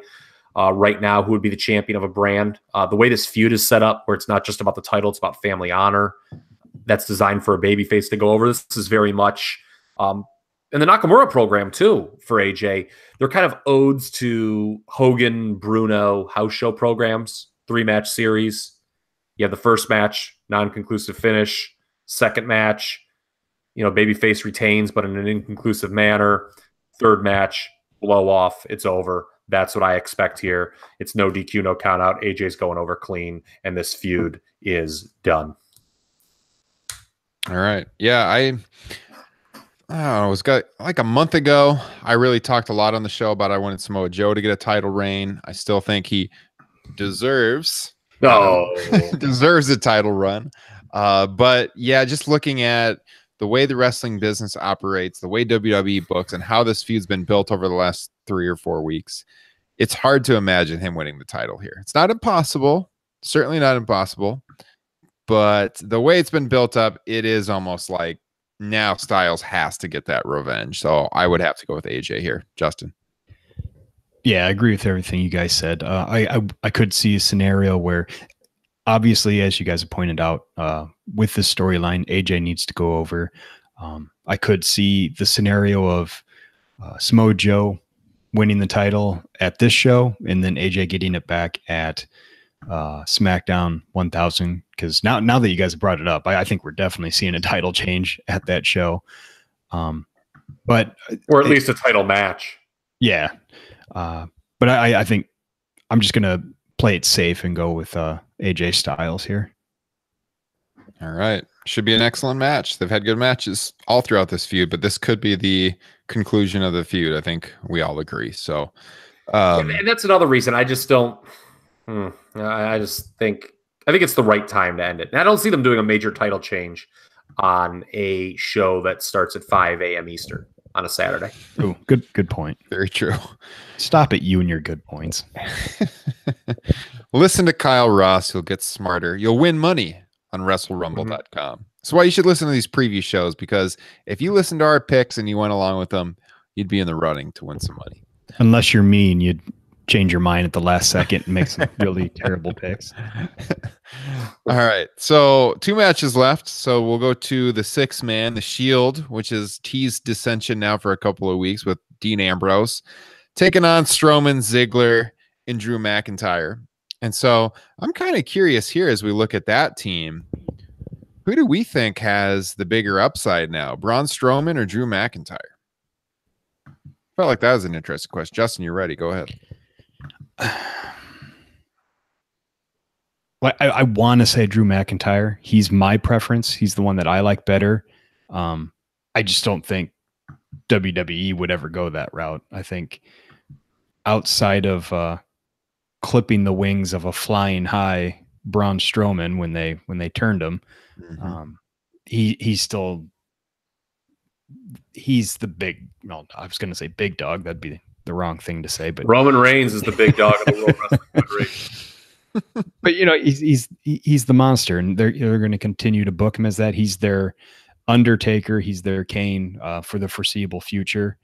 right now who would be the champion of a brand. The way this feud is set up, where it's not just about the title, it's about family honor. That's designed for a babyface to go over. This is very much in the Nakamura program too for AJ. They're kind of odes to Hogan, Bruno house show programs, 3-match series. You have the first match, non-conclusive finish. Second match, babyface retains, but in an inconclusive manner. Third match, blow off. It's over. That's what I expect here. It's no DQ, no count out. AJ's going over clean, and this feud is done. All right. Yeah, I don't know. It was like a month ago. I really talked a lot on the show about I wanted Samoa Joe to get a title reign. I still think he deserves a title run. But yeah, just looking at the way the wrestling business operates, the way WWE books, and how this feud's been built over the last 3 or 4 weeks, it's hard to imagine him winning the title here. It's not impossible. Certainly not impossible. But the way it's been built up, it is almost like now Styles has to get that revenge. So I would have to go with AJ here. Justin. Yeah, I agree with everything you guys said. I could see a scenario where, obviously, as you guys have pointed out, with this storyline, AJ needs to go over. I could see the scenario of Samoa Joe winning the title at this show, and then AJ getting it back at SmackDown 1000. Because now that you guys have brought it up, I think we're definitely seeing a title change at that show. But or at least a title match. Yeah. But I think I'm just going to play it safe and go with AJ Styles here. All right. Should be an excellent match. They've had good matches all throughout this feud, but this could be the conclusion of the feud. I think we all agree. So, and that's another reason I just don't. I think it's the right time to end it. And I don't see them doing a major title change on a show that starts at 5 a.m. Eastern on a Saturday. Ooh, good point. Very true. Stop it, you and your good points. Listen to Kyle Ross. You'll get smarter. You'll win money on WrestleRumble.com. That's why you should listen to these preview shows, because if you listen to our picks and you went along with them, you'd be in the running to win some money. Unless you're mean, you'd change your mind at the last second and make some really terrible picks. All right. So 2 matches left. So we'll go to the 6th man, the Shield, which is teased dissension now for a couple of weeks with Dean Ambrose taking on Strowman, Ziggler, and Drew McIntyre. And so I'm kind of curious here as we look at that team, who do we think has the bigger upside now, Braun Strowman or Drew McIntyre? Felt like that was an interesting question. Justin, you're ready. Go ahead. Well, I want to say Drew McIntyre. He's my preference. He's the one that I like better. I just don't think WWE would ever go that route. I think outside of clipping the wings of a flying high Braun Strowman when they turned him, he's the big. Well, I was going to say big dog. That'd be the wrong thing to say, but Roman Reigns is the big dog of the World Wrestling Federation. But he's the monster, and they're going to continue to book him as that. He's their Undertaker. He's their Kane for the foreseeable future.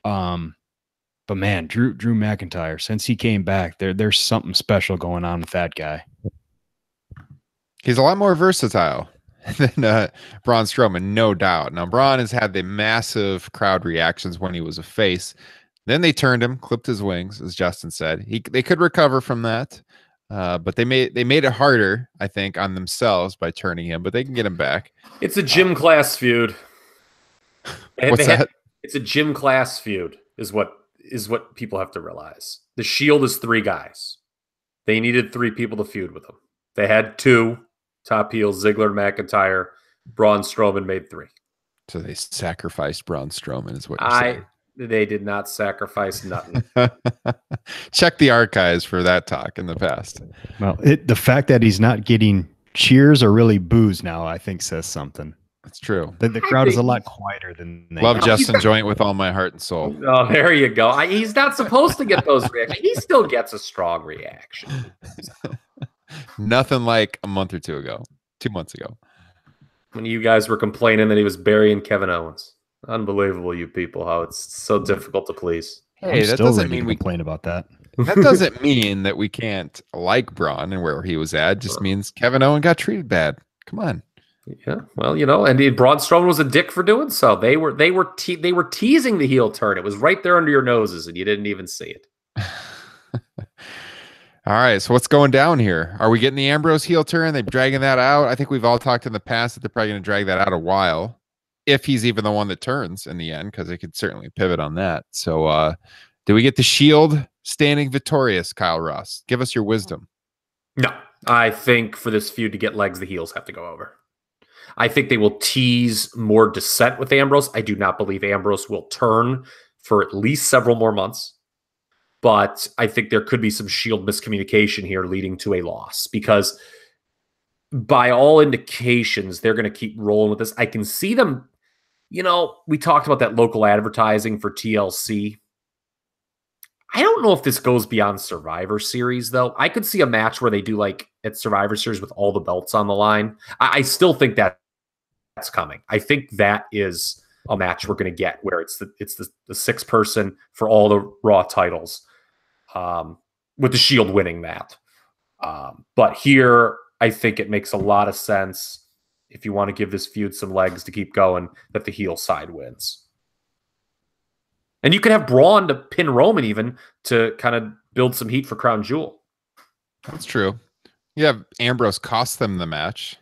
But man, Drew McIntyre, since he came back, there's something special going on with that guy. He's a lot more versatile than Braun Strowman, no doubt. Now, Braun has had the massive crowd reactions when he was a face. Then they turned him, clipped his wings, as Justin said. They could recover from that, but they made it harder, I think, on themselves by turning him. But they can get him back. It's a gym class feud. What's that? It's a gym class feud, is what people have to realize. The Shield is 3 guys. They needed 3 people to feud with them. They had 2 top heels, Ziggler and McIntyre. Braun Strowman made 3. So they sacrificed Braun Strowman, is what you're saying. They did not sacrifice nothing. Check the archives for that talk in the past. Well, the fact that he's not getting cheers or really boos now, I think says something. That's true. The crowd is a lot quieter than they love Justin Joint with all my heart and soul. Oh, there you go. He's not supposed to get those reactions. He still gets a strong reaction. Nothing like a month or 2 ago, 2 months ago, when you guys were complaining that he was burying Kevin Owens. Unbelievable, you people, how it's so difficult to please. Hey, that doesn't mean we complain about that. That doesn't mean that we can't like Braun and where he was at. It just means Kevin Owens got treated bad. Come on. Yeah, well, and Braun Strowman was a dick for doing so. They were teasing the heel turn. It was right there under your noses, and you didn't even see it. All right, so what's going down here? Are we getting the Ambrose heel turn? They're dragging that out. I think we've all talked in the past that they're probably going to drag that out a while, if he's even the one that turns in the end, because they could certainly pivot on that. So, do we get the Shield standing victorious, Kyle Ross? Give us your wisdom. No, I think for this feud to get legs, the heels have to go over. I think they will tease more dissent with Ambrose. I do not believe Ambrose will turn for at least several more months. But I think there could be some Shield miscommunication here leading to a loss, because by all indications, they're going to keep rolling with this. I can see them, we talked about that local advertising for TLC. I don't know if this goes beyond Survivor Series, though. I could see a match where they do like at Survivor Series with all the belts on the line. I still think that's coming. I think that is a match we're going to get where it's the 6-person for all the Raw titles, with the Shield winning that. But here, I think it makes a lot of sense if you want to give this feud some legs to keep going, that the heel side wins. And you can have Braun to pin Roman even to kind of build some heat for Crown Jewel. That's true. You have Ambrose cost them the match.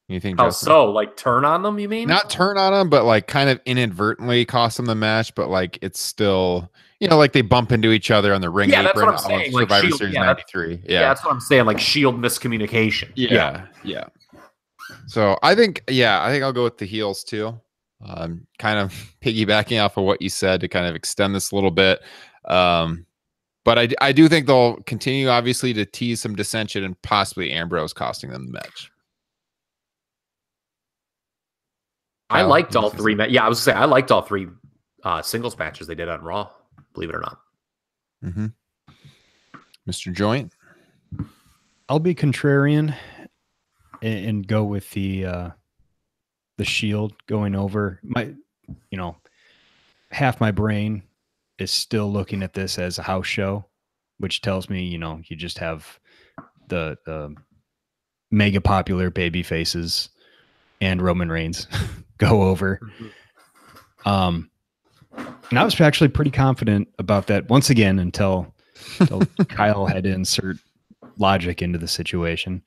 You think? How Justin? so? Like turn on them? You mean? Not turn on them, but like kind of inadvertently cost them the match. But like it's still, like they bump into each other on the ring apron. That's what I'm saying. Like Survivor Shield, Series '93. Yeah, that's what I'm saying. Like Shield miscommunication. Yeah. So I think I'll go with the heels too. Kind of piggybacking off of what you said to kind of extend this a little bit. But I do think they'll continue, obviously, to tease some dissension and possibly Ambrose costing them the match. I liked all three. I was going to say, I liked all three singles matches they did on Raw, believe it or not. Mm-hmm. Mr. Joint? I'll be contrarian and go with the Shield going over. Half my brain is still looking at this as a house show, which tells me, you just have the mega popular baby faces and Roman Reigns go over. And I was actually pretty confident about that once again until Kyle had to insert logic into the situation.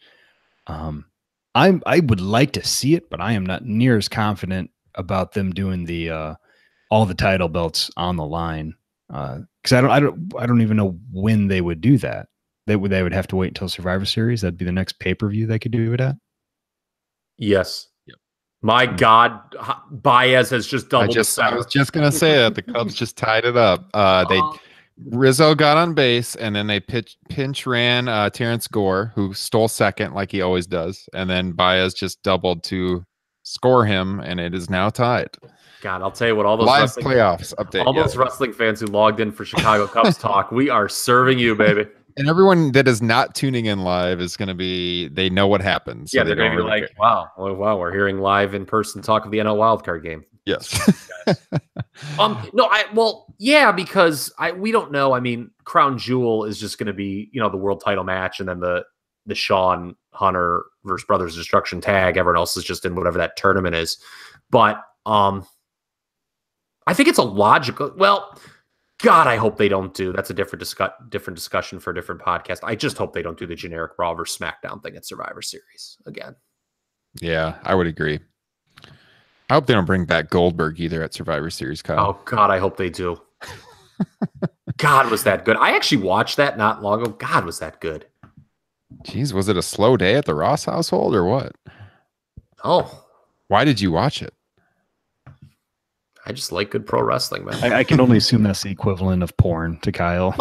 I would like to see it, but I am not near as confident about them doing the all the title belts on the line, because I don't even know when they would do that. They would have to wait until Survivor Series. That'd be the next pay-per-view they could do it at. Yes. Yep. My God, Baez has just doubled. I was just gonna say that the Cubs just tied it up. Rizzo got on base, and then they pinch ran Terrence Gore, who stole second like he always does, and then Baez just doubled to score him, and it is now tied. God, I'll tell you what, all those live playoffs update. All those wrestling fans who logged in for Chicago Cubs talk, we are serving you, baby. And everyone that is not tuning in live is going to be, they know what happens. So they're going to be like, wow, we're hearing live in person talk of the NL wildcard game. Yes. Because we don't know. I mean, Crown Jewel is just going to be, the world title match, and then the Shawn Hunter versus Brothers Destruction tag. Everyone else is just in whatever that tournament is. But I think it's a logical. Well, God, I hope they don't do. That's a different discussion for a different podcast. I just hope they don't do the generic Raw versus SmackDown thing at Survivor Series again. Yeah, I would agree. I hope they don't bring back Goldberg either at Survivor Series, Kyle. Oh, God, I hope they do. God, was that good. I actually watched that not long ago. God, was that good. Jeez, was it a slow day at the Ross household or what? Oh. Why did you watch it? I just like good pro wrestling, man. I can only assume that's the equivalent of porn to Kyle.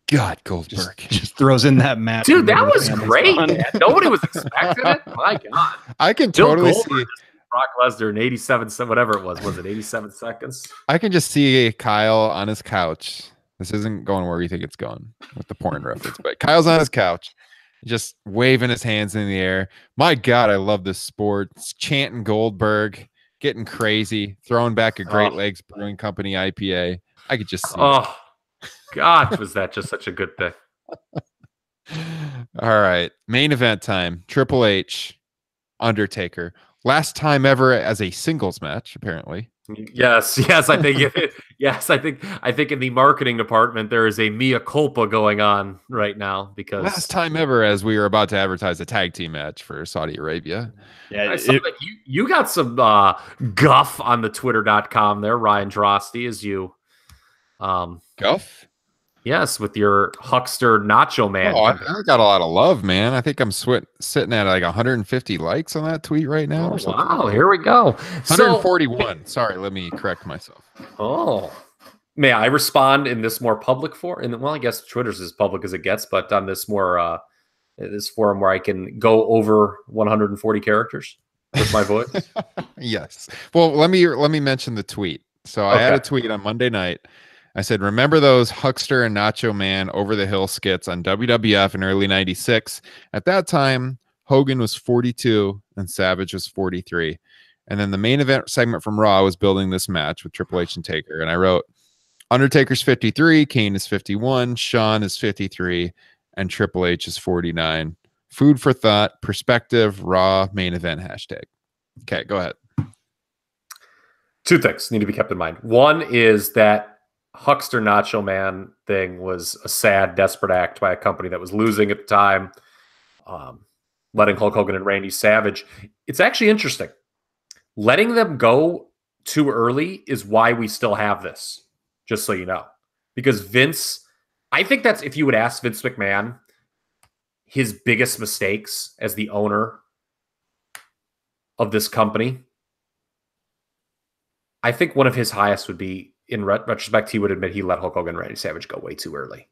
God, Goldberg just throws in that match. Dude, that was great, man. Nobody was expecting it. My God. I can totally see Brock Lesnar in 87, whatever it was. Was it 87 seconds? I can just see Kyle on his couch. This isn't going where we think it's going with the porn reference, but Kyle's on his couch, just waving his hands in the air. My God, I love this sport. It's chanting Goldberg, getting crazy, throwing back a Great Lakes Brewing Company IPA. I could just see. Oh, God, was that just such a good thing? All right, main event time. Triple H, Undertaker. Last time ever as a singles match, apparently. Yes, I think I think in the marketing department there is a mea culpa going on right now, because last time ever as we were about to advertise a tag team match for Saudi Arabia. Yeah, I saw that you got some guff on the twitter.com there, Ryan Drosty, as you guff? Yes, with your Huckster Nacho Man. Oh, I got a lot of love, man. I think I'm sitting at like 150 likes on that tweet right now. Oh, wow, here we go. 141. Sorry, let me correct myself. Oh, may I respond in this more public forum? Well, I guess Twitter's as public as it gets, but on this more this forum where I can go over 140 characters with my voice. Yes. Well, let me mention the tweet. So I had a tweet on Monday night. I said, remember those Huckster and Nacho Man over the hill skits on WWF in early 96? At that time, Hogan was 42 and Savage was 43. And then the main event segment from Raw was building this match with Triple H and Taker. And I wrote, Undertaker's 53, Kane is 51, Shawn is 53, and Triple H is 49. Food for thought, perspective, Raw main event hashtag. Okay, go ahead. Two things need to be kept in mind. One is that Huckster Nacho Man thing was a sad, desperate act by a company that was losing at the time, letting Hulk Hogan and Randy Savage. It's actually interesting. Letting them go too early is why we still have this. Just so you know, because Vince, I think that's, if you would ask Vince McMahon, his biggest mistakes as the owner of this company, I think one of his highest would be, in retrospect, he would admit he let Hulk Hogan and Randy Savage go way too early,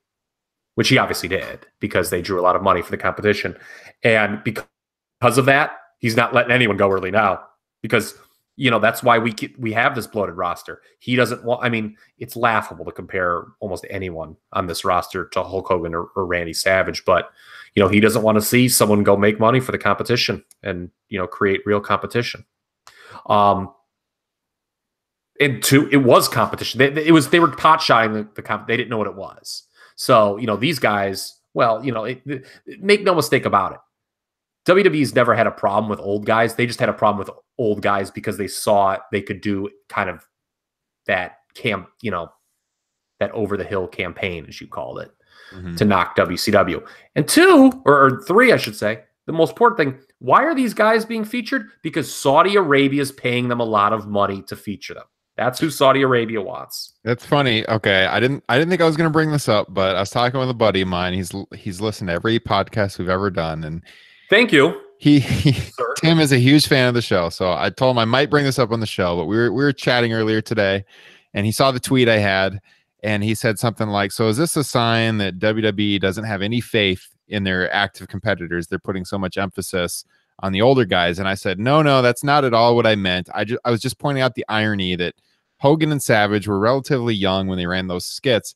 which he obviously did because they drew a lot of money for the competition. And because of that, he's not letting anyone go early now because, you know, that's why we have this bloated roster. He doesn't want, I mean, it's laughable to compare almost anyone on this roster to Hulk Hogan or Randy Savage, but, you know, he doesn't want to see someone go make money for the competition and, you know, create real competition. And two, it was competition. They were pot shotting the comp. They didn't know what it was. So, you know, these guys, well, you know, make no mistake about it. WWE's never had a problem with old guys. They just had a problem with old guys because they saw they could do kind of that that over the hill campaign, as you called it, to knock WCW. And two, or three, I should say, the most important thing, why are these guys being featured? Because Saudi Arabia is paying them a lot of money to feature them. That's who Saudi Arabia wants. That's funny. Okay, I didn't think I was going to bring this up, but I was talking with a buddy of mine. He's listened to every podcast we've ever done, and thank you. Tim is a huge fan of the show, so I told him I might bring this up on the show. But we were chatting earlier today, and he saw the tweet I had, and he said something like, "So is this a sign that WWE doesn't have any faith in their active competitors? They're putting so much emphasis on the older guys." And I said, no, that's not at all what I meant. I was just pointing out the irony that Hogan and Savage were relatively young when they ran those skits.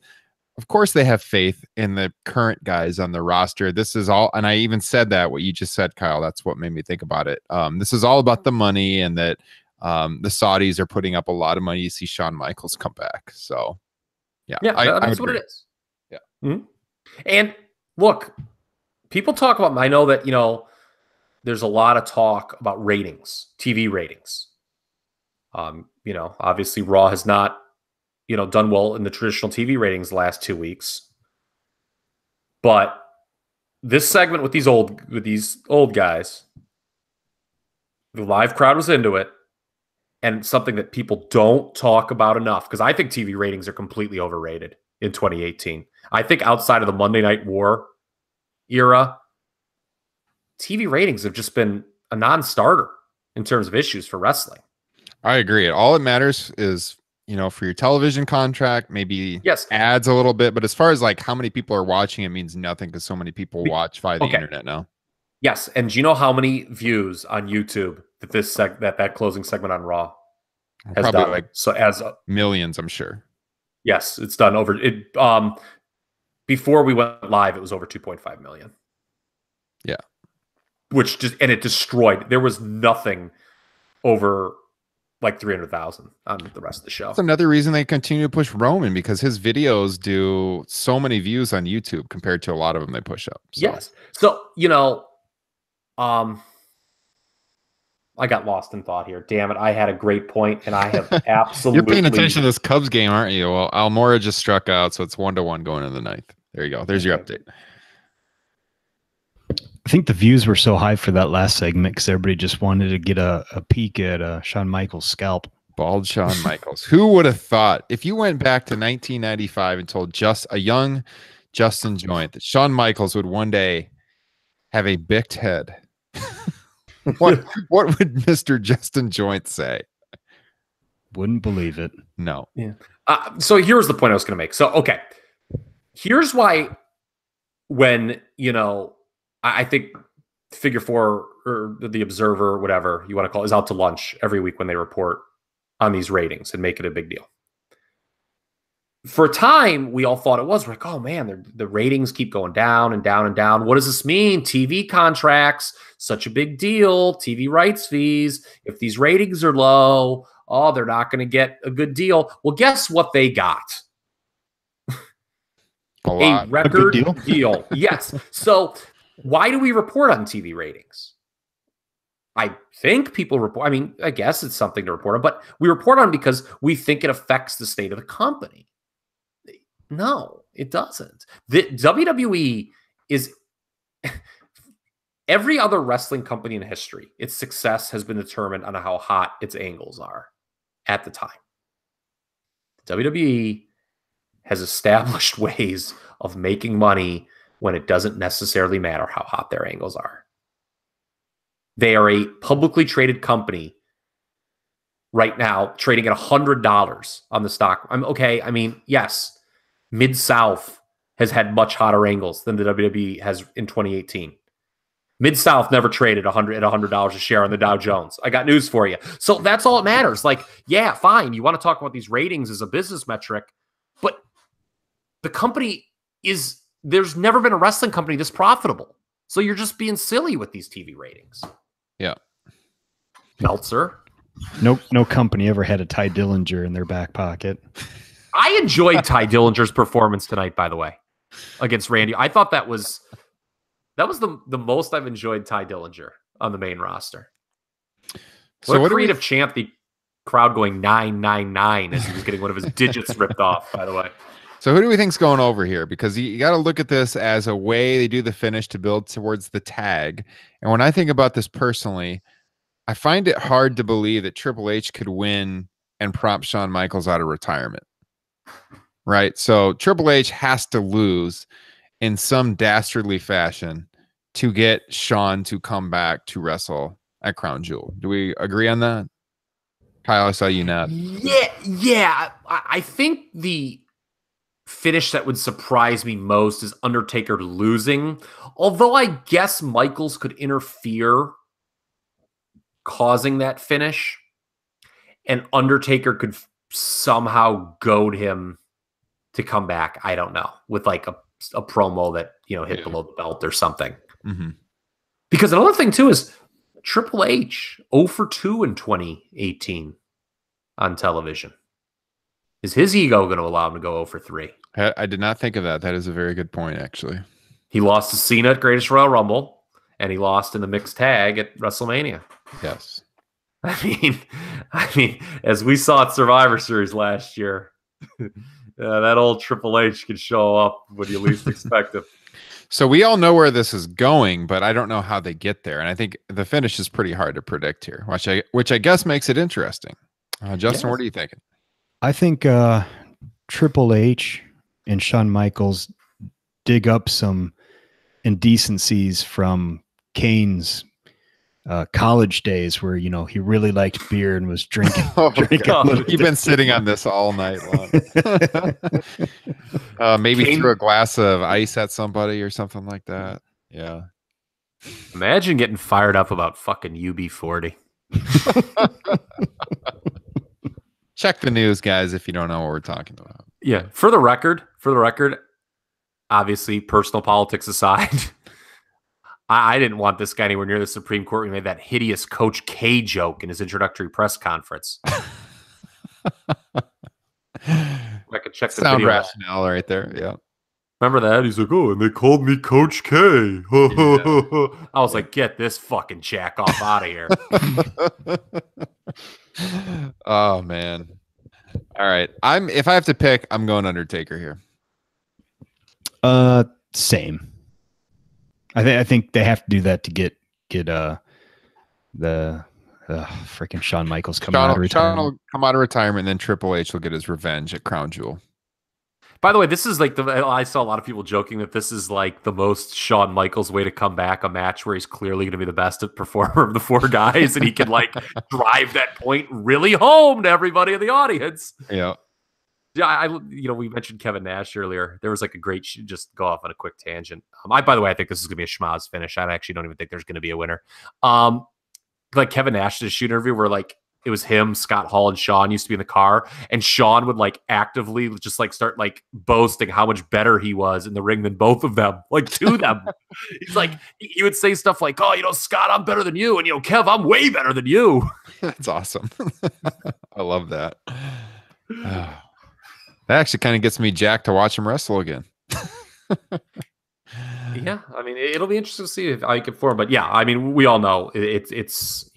Of course they have faith in the current guys on the roster. This is all, and I even said that, what you just said, Kyle, that's what made me think about it. This is all about the money, and that the Saudis are putting up a lot of money to see Shawn Michaels come back. So yeah, that's what it is. Yeah. Mm-hmm. And look, people talk about, I know that, you know, there's a lot of talk about ratings, TV ratings. You know, obviously Raw has not, you know, done well in the traditional TV ratings the last 2 weeks. But this segment with these old guys, the live crowd was into it, and something that people don't talk about enough, because I think TV ratings are completely overrated in 2018. I think outside of the Monday Night War era, TV ratings have just been a non-starter in terms of issues for wrestling. I agree. All that matters is, you know, for your television contract, maybe ads a little bit, but as far as like how many people are watching, it means nothing because so many people watch via the internet now. Yes, and do you know how many views on YouTube that that closing segment on Raw has probably done? Like so as millions, I'm sure. Yes, it's done over it. Before we went live, it was over 2.5 million. Yeah, which it destroyed. There was nothing over like 300,000 on the rest of the show. That's another reason they continue to push Roman, because his videos do so many views on YouTube compared to a lot of them they push up. So. Yes. So, you know, I got lost in thought here. Damn it. I had a great point, and I have absolutely... You're paying attention to this Cubs game, aren't you? Well, Almora just struck out, so it's 1-1 going into the ninth. There you go. There's your update. I think the views were so high for that last segment because everybody just wanted to get a peek at Shawn Michaels' scalp. Bald Shawn Michaels. Who would have thought, if you went back to 1995 and told just a young Justin Joint that Shawn Michaels would one day have a bicked head, what would Mr. Justin Joint say? Wouldn't believe it. No. Yeah. So here's the point I was going to make. So, okay. Here's why when, you know, I think Figure 4 or the Observer, whatever you want to call it, is out to lunch every week when they report on these ratings and make it a big deal. for a time, we all thought it was. We're like, oh man, the ratings keep going down and down and down. What does this mean? TV contracts, such a big deal. TV rights fees. If these ratings are low, oh, they're not going to get a good deal. Well, guess what they got? A record deal. Yes. So why do we report on TV ratings? I think people report. I mean, I guess it's something to report on, but we report on because we think it affects the state of the company. No, it doesn't. The WWE is every other wrestling company in history. Its success has been determined on how hot its angles are at the time. WWE has established ways of making money when it doesn't necessarily matter how hot their angles are. They are a publicly traded company right now, trading at $100 on the stock. I mean, yes. Mid-South has had much hotter angles than the WWE has in 2018. Mid-South never traded at $100 a share on the Dow Jones. I got news for you. So that's all that matters. Like, yeah, fine. You want to talk about these ratings as a business metric, but the company there's never been a wrestling company this profitable. So you're just being silly with these TV ratings. Yeah. Meltzer. No company ever had a Ty Dillinger in their back pocket. I enjoyed Ty Dillinger's performance tonight, by the way, against Randy. I thought that was the most I've enjoyed Ty Dillinger on the main roster. So what a creative chant, the crowd going 999 as he was getting one of his digits ripped off, by the way. So who do we think's going over here? Because you got to look at this as a way they do the finish to build towards the tag. And when I think about this personally, I find it hard to believe that Triple H could win and prompt Shawn Michaels out of retirement. Right. So Triple H has to lose in some dastardly fashion to get Shawn to come back to wrestle at Crown Jewel. Do we agree on that? Kyle, I saw you nod. Yeah. I think the finish that would surprise me most is Undertaker losing. Although I guess Michaels could interfere, causing that finish, and Undertaker could somehow goad him to come back. I don't know, with like a promo that, hit below the belt or something. Mm-hmm. Because another thing too is Triple H 0 for 2 in 2018 on television. Is his ego going to allow him to go 0 for 3? I did not think of that. That is a very good point, actually. He lost to Cena at Greatest Royal Rumble, and he lost in the mixed tag at WrestleMania. Yes. I mean, as we saw at Survivor Series last year, that old Triple H could show up when you least expect him. So we all know where this is going, but I don't know how they get there. And I think the finish is pretty hard to predict here, which I guess makes it interesting. Justin, What are you thinking? I think Triple H and Shawn Michaels dig up some indecencies from Kane's college days where, he really liked beer and was drinking. You've been sitting on this all night long. Maybe Kane threw a glass of ice at somebody or something like that. Yeah. Imagine getting fired up about fucking UB40. Check the news, guys, if you don't know what we're talking about. Yeah. For the record, obviously, personal politics aside, I didn't want this guy anywhere near the Supreme Court. We made that hideous Coach K joke in his introductory press conference. I could check the sound video. Rationale right there. Yeah. Remember that? He's like, oh, and they called me Coach K. Yeah. I was like, get this fucking jack off out of here. Oh, man. All right. If I have to pick, I'm going Undertaker here. Same. I think they have to do that to get the freaking Shawn Michaels coming out of retirement. Shawn will come out of retirement, and then Triple H will get his revenge at Crown Jewel. By the way, this is like I saw a lot of people joking that this is like the most Shawn Michaels way to come back, a match where he's clearly going to be the best performer of the four guys, and he can like drive that point really home to everybody in the audience. Yeah. Yeah, we mentioned Kevin Nash earlier. There was like a great, just go off on a quick tangent. By the way, I think this is going to be a schmoz finish. I actually don't even think there's going to be a winner. Like Kevin Nash's shoot interview where like it was him, Scott Hall, and Sean used to be in the car, and Sean would like actively just like start like boasting how much better he was in the ring than both of them, like to them. He's like, he would say stuff like, "Oh, Scott, I'm better than you, and Kev, I'm way better than you." That's awesome. I love that. That actually kind of gets me jacked to watch him wrestle again. Yeah, I mean, it'll be interesting to see if I can form, but yeah, I mean, we all know it's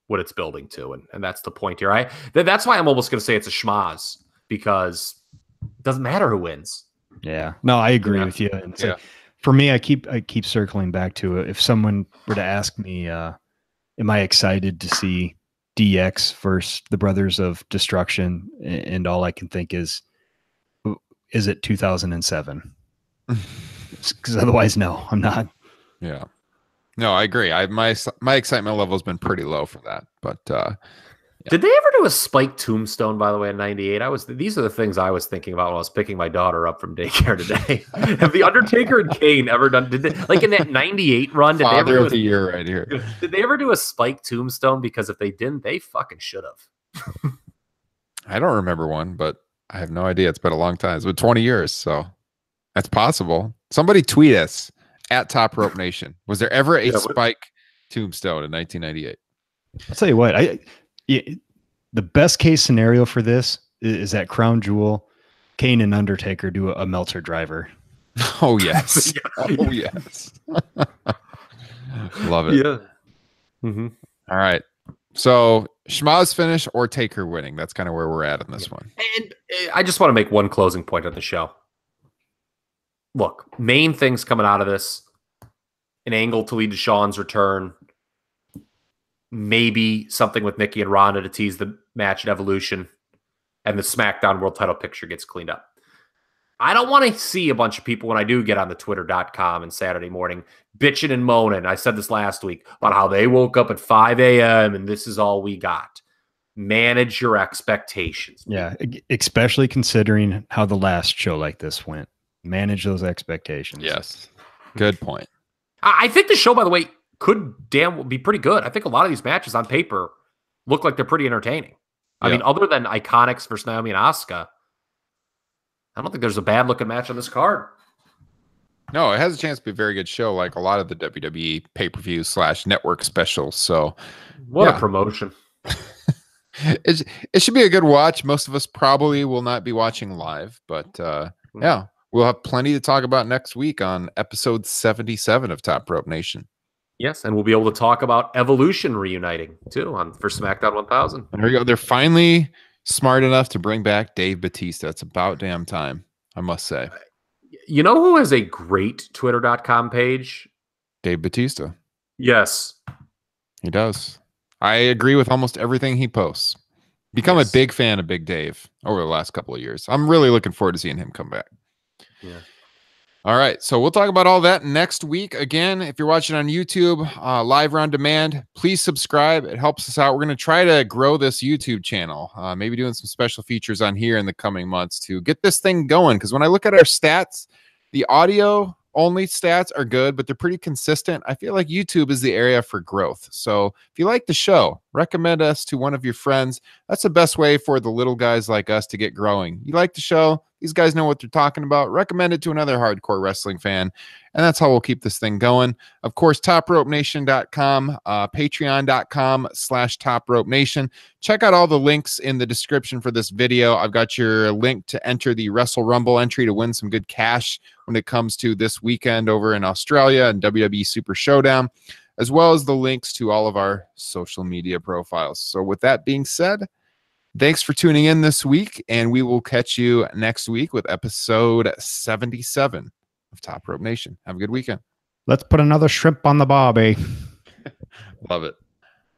what it's building to, and that's the point here. That's why I'm almost going to say it's a schmaz, because it doesn't matter who wins. Yeah, no, I agree with you. And so for me, I keep circling back to it. If someone were to ask me, am I excited to see DX versus the Brothers of Destruction, and all I can think is it 2007? Because otherwise, no, I'm not. Yeah. No, I agree. My excitement level has been pretty low for that. But did they ever do a Spike Tombstone, by the way, in '98? These are the things I was thinking about when I was picking my daughter up from daycare today. Have the Undertaker and Kane ever done? Did they, like in that '98 run? Did Father they ever of the year right here. Did they ever do a Spike Tombstone? Because if they didn't, they fucking should have. I don't remember one, but I have no idea. It's been a long time. It's been 20 years, so that's possible. Somebody tweet us at Top Rope Nation. Was there ever a Spike Tombstone in 1998? I'll tell you what. The best case scenario for this is that Crown Jewel, Kane and Undertaker do a Meltzer driver. Oh yes. Oh yes. Love it. Yeah. Mm-hmm. All right. So schmaz finish or Taker winning. That's kind of where we're at in this one. And I just want to make one closing point on the show. Look, main things coming out of this: an angle to lead to Sean's return, maybe something with Nikki and Ronda to tease the match at Evolution, and the SmackDown World Title picture gets cleaned up. I don't want to see a bunch of people when I do get on the Twitter.com and Saturday morning bitching and moaning. I said this last week about how they woke up at 5 a.m. and this is all we got. Manage your expectations. Yeah, especially considering how the last show like this went. Manage those expectations. Yes. Good point. I think the show, by the way, could be pretty good. I think a lot of these matches on paper look like they're pretty entertaining. I mean, other than Iconics versus Naomi and Asuka, I don't think there's a bad looking match on this card. No, it has a chance to be a very good show, like a lot of the WWE pay-per-view / network specials. So what a promotion. It should be a good watch. Most of us probably will not be watching live, but yeah, we'll have plenty to talk about next week on episode 77 of Top Rope Nation. Yes, and we'll be able to talk about Evolution reuniting too for SmackDown 1000. There we go. They're finally smart enough to bring back Dave Bautista. It's about damn time, I must say. You know who has a great Twitter.com page? Dave Bautista. Yes. He does. I agree with almost everything he posts. Become a big fan of Big Dave over the last couple of years. I'm really looking forward to seeing him come back. Yeah. All right, so we'll talk about all that next week. Again, if you're watching on YouTube, live or on demand, please subscribe. It helps us out. We're going to try to grow this YouTube channel, maybe doing some special features on here in the coming months to get this thing going. Because when I look at our stats, the audio only stats are good, but they're pretty consistent. I feel like YouTube is the area for growth. So if you like the show, recommend us to one of your friends. That's the best way for the little guys like us to get growing. You like the show? These guys know what they're talking about. Recommend it to another hardcore wrestling fan. And that's how we'll keep this thing going. Of course, topropenation.com, patreon.com/topropenation. Check out all the links in the description for this video. I've got your link to enter the Wrestle Rumble entry to win some good cash when it comes to this weekend over in Australia and WWE Super Showdown, as well as the links to all of our social media profiles. So with that being said, thanks for tuning in this week, and we will catch you next week with episode 77 of Top Rope Nation. Have a good weekend. Let's put another shrimp on the barbie. Love it.